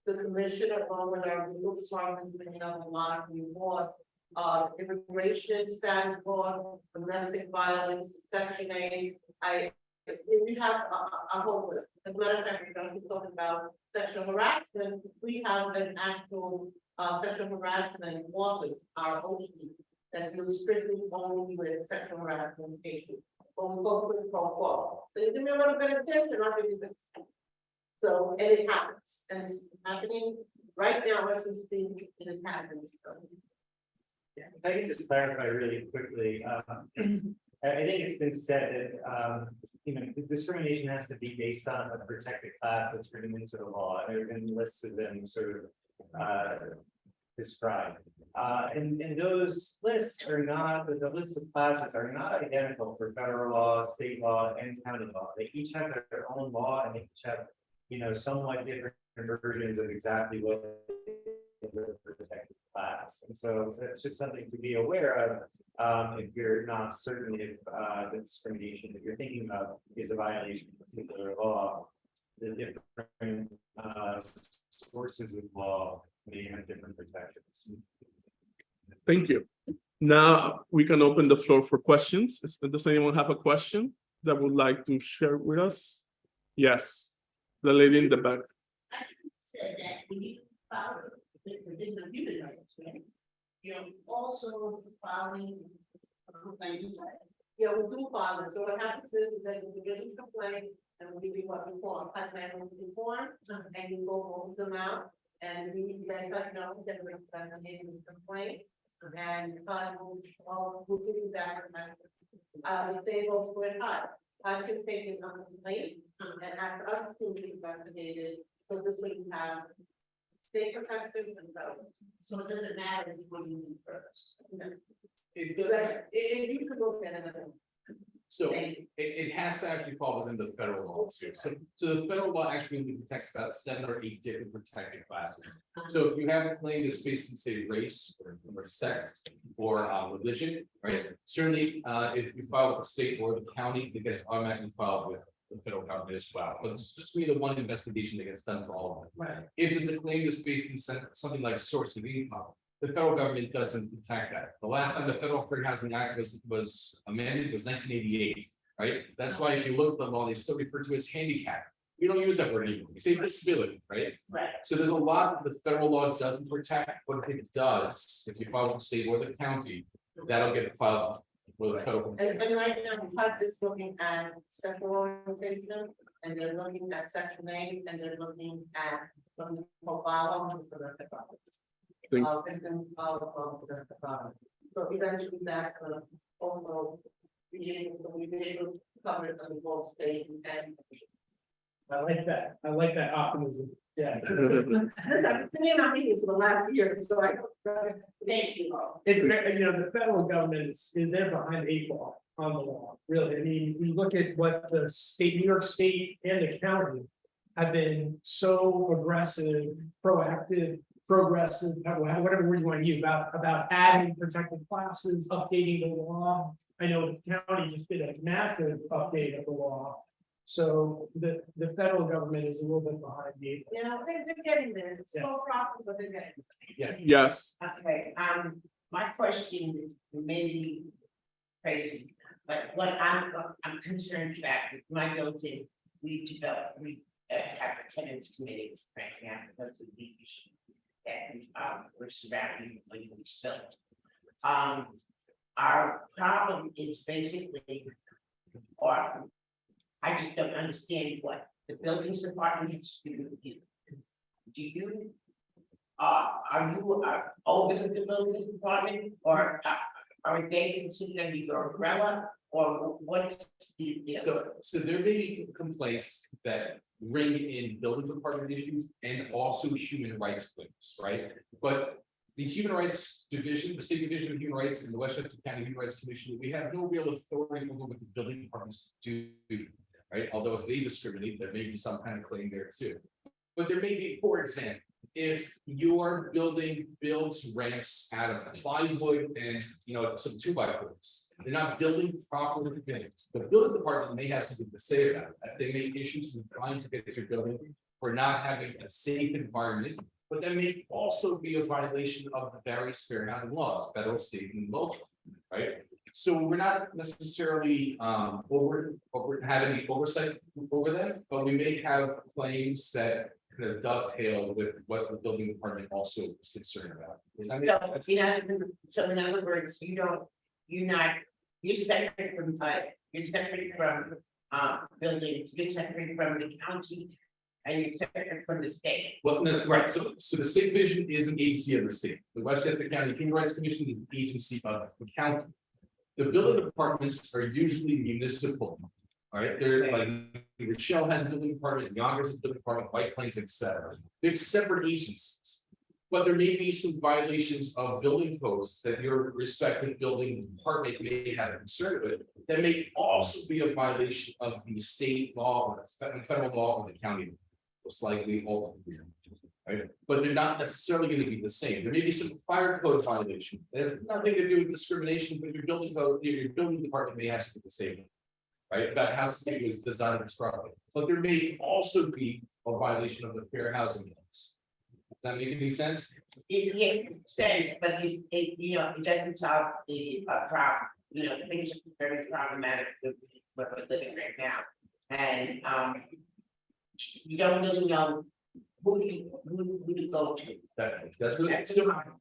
The commissioner, along with our legal department, is bringing up a lot of new laws. Immigration status law, domestic violence, Section 8. We have a whole list. As a matter of fact, we're going to be talking about sexual harassment. We have an actual sexual harassment office, our OC, that deals strictly only with sexual harassment cases. So you give me a little bit of this and I'll give you this. So, and it happens, and it's happening right now as we speak, it is happening. So. Yeah, if I can just clarify really quickly, I think it's been said that you know, discrimination has to be based on a protected class that's written into the law. There have been lists of them sort of described. And those lists are not, the lists of classes are not identical for federal law, state law, and county law. They each have their own law, and they each have, you know, somewhat different versions of exactly what the protected class. And so that's just something to be aware of if you're not certain if the discrimination that you're thinking about is a violation of a particular law. The different sources of law may have different protections. Thank you. Now we can open the floor for questions. Does anyone have a question that would like to share with us? Yes, the lady in the back. I said that when you file the Division of Human Rights, right? You're also filing a complaint. Yeah, we do file it, so what happens is that we get a complaint, and we do what we call a continental form, and you go over them out. And we let us know that we're sending complaints, and we'll give you that. The state will put it hot. I can take it on complaint, and after us to be investigated, so this way you have state protection and federal. So it doesn't matter what you do first. It So does, that, you can look at it. so it has to actually fall within the federal law too. So the federal law actually only protects about 7 or 8 different protected classes. So if you have a claim that's based on, say, race or sex or religion, right? Certainly, if you file with the state or the county, it gets automatically filed with the federal government as well. But it's just really the one investigation that gets done for all of them. Right. If it's a claim that's based on something like source of income, the federal government doesn't protect that. The last time the Federal Fair Housing Act was amended was 1988, right? That's why if you look at the law, they still refer to it as handicap. We don't use that word anymore. We say disability, right? Right. So there's a lot the federal law doesn't protect, but if it does, if you file with the state or the county, that'll get filed with the federal. And right now, HUD is looking at sexual orientation, and they're looking at sexual name, and they're looking at the profile of the Thank- victim of the problem. So eventually that's gonna also be able to cover it on both state and. I like that. I like that optimism. Yeah. Listen, I've been sitting in our meetings for the last year, so I. Thank you all. It's, the federal government is they're behind the 8 ball on the law, really. I mean, you look at what the state, New York State and the county have been so aggressive, proactive, progressive, whatever word you want to use, about adding protected classes, updating the law. I know the county just did a massive update of the law. So the federal government is a little bit behind the 8 ball. You know, they're getting there, it's a slow process, but they're getting Yes. Yes, Okay, my question is maybe crazy, but what I'm concerned about with my building, we have a tenants committee right now because of the issue that we're surrounding with legal built. Our problem is basically, or I just don't understand what the buildings department has to do with you. Do you are you over the buildings department, or are they considered under your umbrella, or what's the deal? So there may be complaints that bring in building department issues and also human rights claims, right? But the Human Rights Division, the State Division of Human Rights and the Westchester County Human Rights Commission, we have no real authority over what the building departments do, right? Although if they discriminate, there may be some kind of claim there too. But there may be, for example, if your building builds ramps out of plywood and, some 2x4s, they're not building proper things. The building department may have something to say about that. They may issues with trying to get your building for not having a safe environment, but that may also be a violation of the various fair housing laws, federal, state, and local, right? So we're not necessarily over having any oversight over them, but we may have claims that kind of dovetail with what the building department also is concerned about. Does that make sense? So in other words, you're separate from buildings, you're separate from the county, and you're separate from the state. Well, no, right, so the state division is an agency of the state. The Westchester County Human Rights Commission is an agency of the county. The building departments are usually municipal. All right, they're like, Rochelle has a building department, Yonkers has a building department, White Plains, etc. They're separate agencies. But there may be some violations of building codes that your respective building department may have a concern with. That may also be a violation of the state law or the federal law or the county. Most likely all of them. Right? But they're not necessarily going to be the same. There may be some fire code violation. It has nothing to do with discrimination, but your building code, your building department may have something to say. Right, about how something was designed properly, but there may also be a violation of the fair housing laws. Does that make any sense? It makes sense, but it doesn't solve the problem, things are very problematic with where we're living right now. And, you don't really know who to go to. That's really,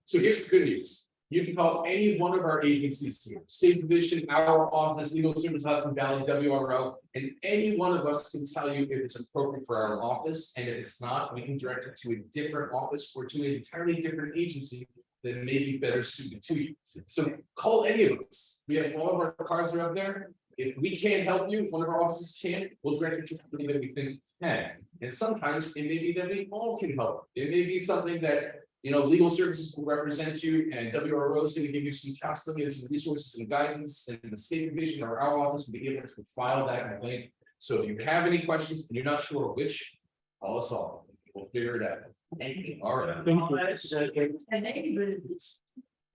so here's the good news. You can call any one of our agencies here, State Division, our office, Legal Service Hudson Valley, WRO, and any one of us can tell you if it's appropriate for our office, and if it's not, we can direct it to a different office or to an entirely different agency that may be better suited to you. So call any of us. We have all of our cards are up there. If we can't help you, if one of our offices can't, we'll direct you to somebody that we think can. And sometimes it may be that we all can help. It may be something that, you know, legal services will represent you, and WRO is going to give you some counseling and some resources and guidance, and the State Division or our office will be able to file that complaint. So if you have any questions and you're not sure which, call us all. We'll figure it out. Thank you. All right. Thank you. And maybe it's,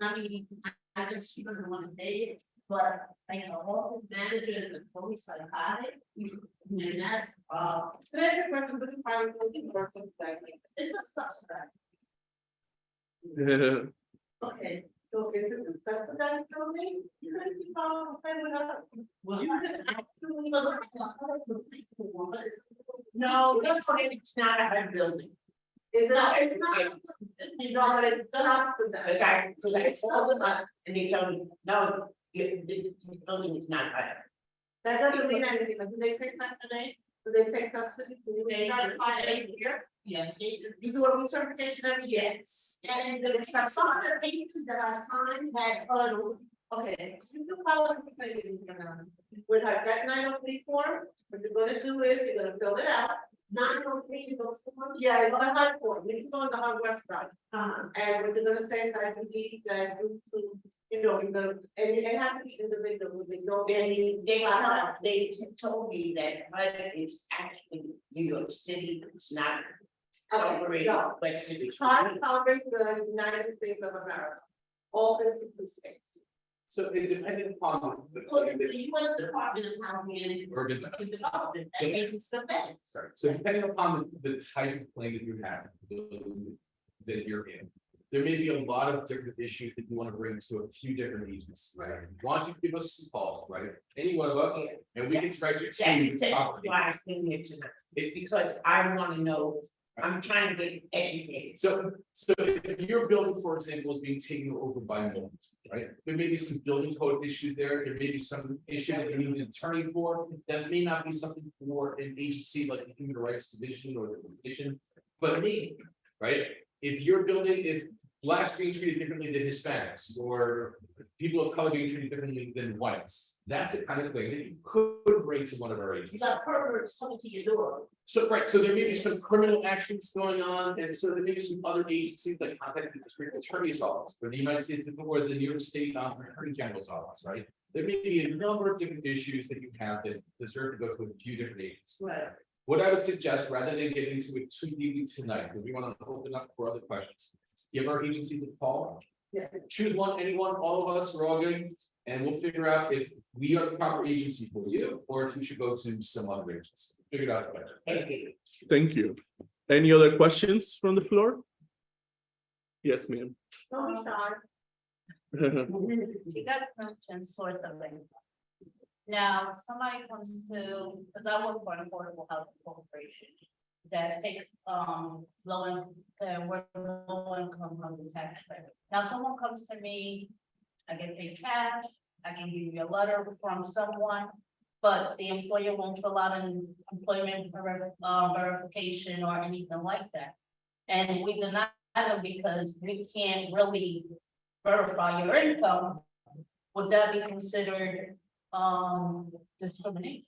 I mean, I can see what I want to say, but like the office manager and the police psychotic, and that's, Can I have a question with the private building or something like that? it's a stuff that, okay. So if it's a subsidized building, you can keep on with us. Well, You you can can actually look at the other complaints for one, but it's. No, that's why it's not a HUD building. Is it, No, it's not, you know, but it's not for that. Okay, so that's all the time, and they tell me, no, the building is not HUD. That doesn't mean anything, but do they take that today? Do they take subsidies? Do they certify every year? Yes, it is. You do a recertification every year? Yes, and some of the papers that I signed had hurdle. Okay, so you do qualifications, would have that 903 form, what you're gonna do is, you're gonna fill it out. 903 before. Yeah, it's on the HUD form, you can go on the HUD website, and what you're gonna say is that you need that you know, you're gonna, and it has to be individual, they don't. They told me that HUD is actually New York City, it's not. Operating, but it's Try to cover the United States of America, all 52 states. So it depended upon the Well, claim the that US Department of Housing and urban. Development, that makes the best. Sorry, so depending upon the type of claim that you have, that you're in. There may be a lot of different issues that you want to bring to a few different agencies, right? Why don't you give us some calls, right? Any one of us, and we can try to explain the property. why I'm bringing it tonight. Because I wanna know, I'm trying to get educated. So if your building, for example, is being taken over by mold, right? There may be some building code issues there, there may be some issue that you need an attorney for, that may not be something for an agency like the Human Rights Division or the Division. But me, right, if your building is blacks being treated differently than Hispanics, or people of color being treated differently than whites, that's the kind of thing that you could bring to one of our agencies. It's a pervert coming to your door. So, right, so there may be some criminal actions going on, and so there may be some other agencies like contacting the district attorney's office, or the United States, or the New York State Attorney General's office, right? There may be a number of different issues that you have that deserve to go to a few different agencies. Right. What I would suggest, rather than getting into it too deeply tonight, because we want to open up for other questions, give our agency a call. Yeah. Choose one, anyone, all of us, we're all good, and we'll figure out if we are the proper agency for you, or if you should go to some other agency. Figure it out together. Thank you. Any other questions from the floor? Yes, ma'am. Don't be shy. You guys mentioned source of income. Now, if somebody comes to, because I work for an affordable housing corporation that takes low income housing tax credit. Now, someone comes to me, I get paid cash, I can give you a letter from someone, but the employer won't fill out an employment verification or anything like that. And we deny them because we can't really verify your income. Would that be considered discrimination?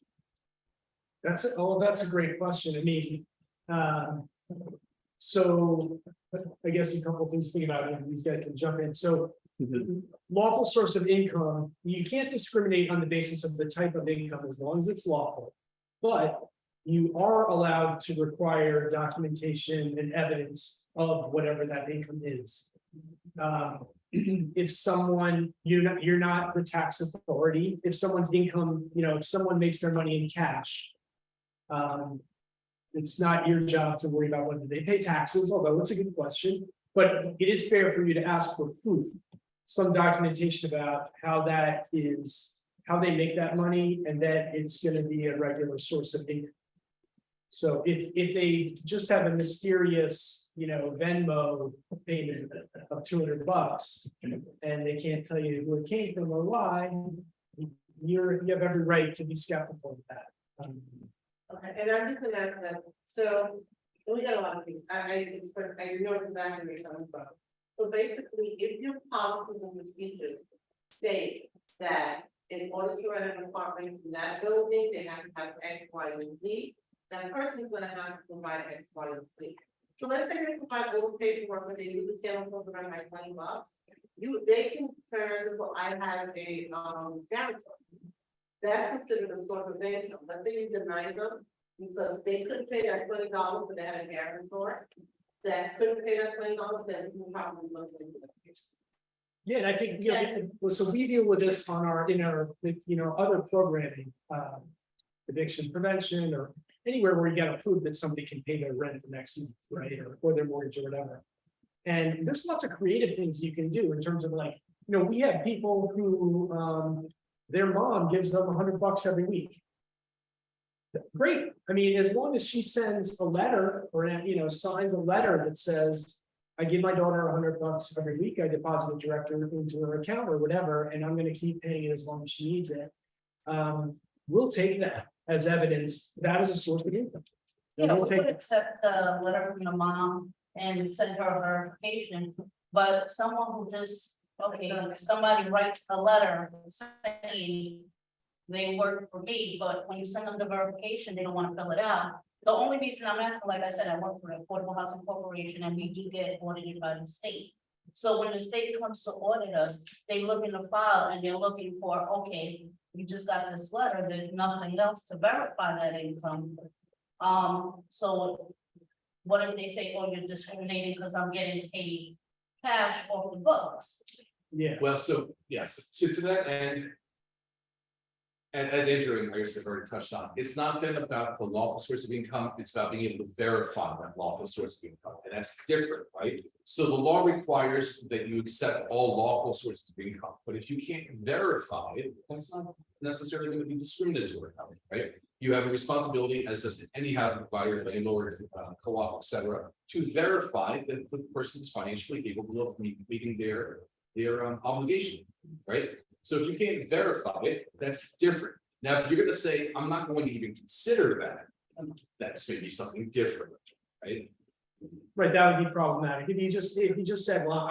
That's a great question. I mean, so I guess a couple of things to think about, and these guys can jump in. So lawful source of income, you can't discriminate on the basis of the type of income as long as it's lawful. But you are allowed to require documentation and evidence of whatever that income is. If someone, you're not the tax authority, if someone's income, if someone makes their money in cash. It's not your job to worry about whether they pay taxes, although it's a good question, but it is fair for you to ask for proof. Some documentation about how that is how they make that money, and that it's gonna be a regular source of income. So if they just have a mysterious, Venmo payment of $200, and they can't tell you who it came from or why, you have every right to be skeptical of that. Okay, and I'm just gonna ask that, so, we got a lot of things, I know exactly where you're coming from. So basically, if your policies and procedures say that in order to rent an apartment in that building, they have to have X, Y, and Z, that person is gonna have to provide X, Y, and Z. So let's say they provide all the paperwork, but they usually can't afford to rent like $20. They can turn around and say, well, I have a guarantor. That's considered a source of income, but then you deny them because they couldn't pay that $20, but they had a guarantor. That couldn't pay that $20, then we probably look into the case. Yeah, and I think, so we deal with this on in our other programming, eviction prevention, or anywhere where you gotta prove that somebody can pay their rent the next month, right, or their mortgage or whatever. And there's lots of creative things you can do in terms of we have people who, their mom gives them $100 every week. Great, I mean, as long as she sends a letter or, signs a letter that says, I give my daughter $100 every week, I deposit it directly into her account or whatever, and I'm gonna keep paying it as long as she needs it. We'll take that as evidence, that is a source of income. Yeah, We'll we take would accept the letter from the mom and send her verification, but someone who just, somebody writes a letter saying they work for me, but when you send them the verification, they don't want to fill it out. The only reason I'm asking, like I said, I work for the Affordable Housing Corporation and we do get audited by the state. So when the state comes to audit us, they look in the file and they're looking for, okay, you just got this letter, there's nothing else to verify that income. So what if they say, oh, you're discriminating because I'm getting paid cash off the books? Yeah. Well, so, yes, so to that end. And as Andrew and Iris have already touched on, it's not then about the lawful source of income, it's about being able to verify that lawful source of income, and that's different, right? So the law requires that you accept all lawful sources of income, but if you can't verify it, that's not necessarily going to be discriminatory, right? You have a responsibility, as does any housing provider, landlord, co-op, etc., to verify that the person is financially capable of meeting their obligation, right? So if you can't verify it, that's different. Now, if you're going to say, I'm not going to even consider that, that's maybe something different, right? Right, that would be problematic. If you just said, well,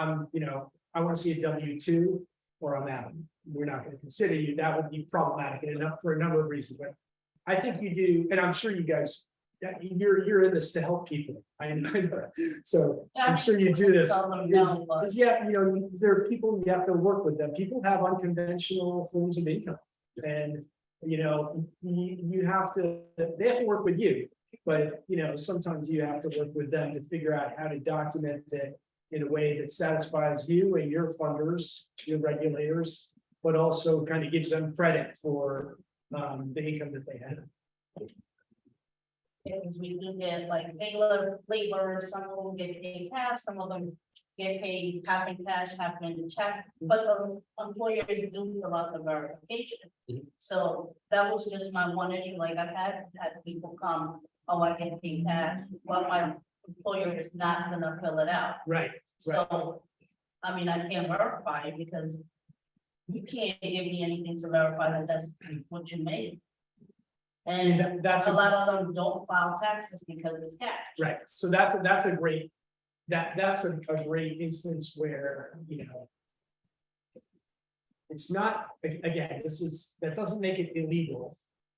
I want to see a W-2 or I'm out, we're not going to consider you, that would be problematic for a number of reasons. But I think you do, and I'm sure you guys, you're in this to help people. I know. So I'm sure you do this. Yeah, there are people, you have to work with them. People have unconventional forms of income. And you have to, they have to work with you. But sometimes you have to work with them to figure out how to document it in a way that satisfies you and your funders, your regulators, but also kind of gives them credit for the income that they have. Because we do get like regular labor, some of them get paid half, some of them get paid half in cash, half in check, but the employers do fill out the verification. So that was just my one issue, like I've had people come, oh, I get paid cash, but my employer is not gonna fill it out. Right. So, I mean, I can't verify it because you can't give me anything to verify that that's what you made. And that's a lot of them don't file taxes because it's cash. right. So that's a great, that's a great instance where, it's not, again, that doesn't make it illegal.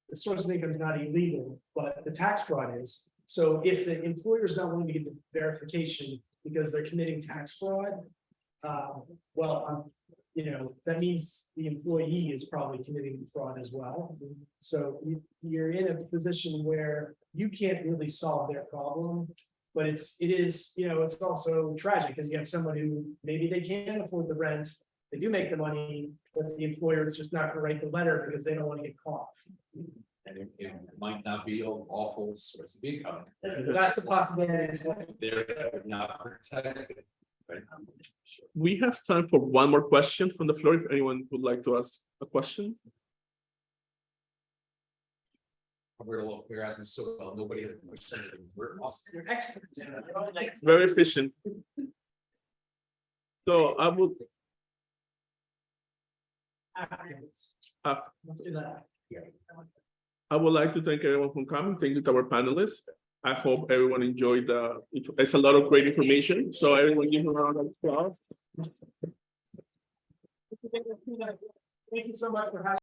The source of income is not illegal, but the tax fraud is. So if the employer is not willing to give the verification because they're committing tax fraud, that means the employee is probably committing fraud as well. So you're in a position where you can't really solve their problem, but it is, it's also tragic because you have someone who maybe they can't afford the rent, they do make the money, but the employer is just not gonna write the letter because they don't want to get caught. And it might not be an awful source of income. That's a possibility as well. They're not protected. Right? We have time for one more question from the floor. If anyone would like to ask a question. covered all of Fair Housing so well, nobody had questions. We're awesome. You're experts in it. Very efficient. So I would, uh, Let's do that. I would like to thank everyone for coming. Thank you to our panelists. I hope everyone enjoyed it's a lot of great information. So everyone give them a round of applause. Thank you so much for having.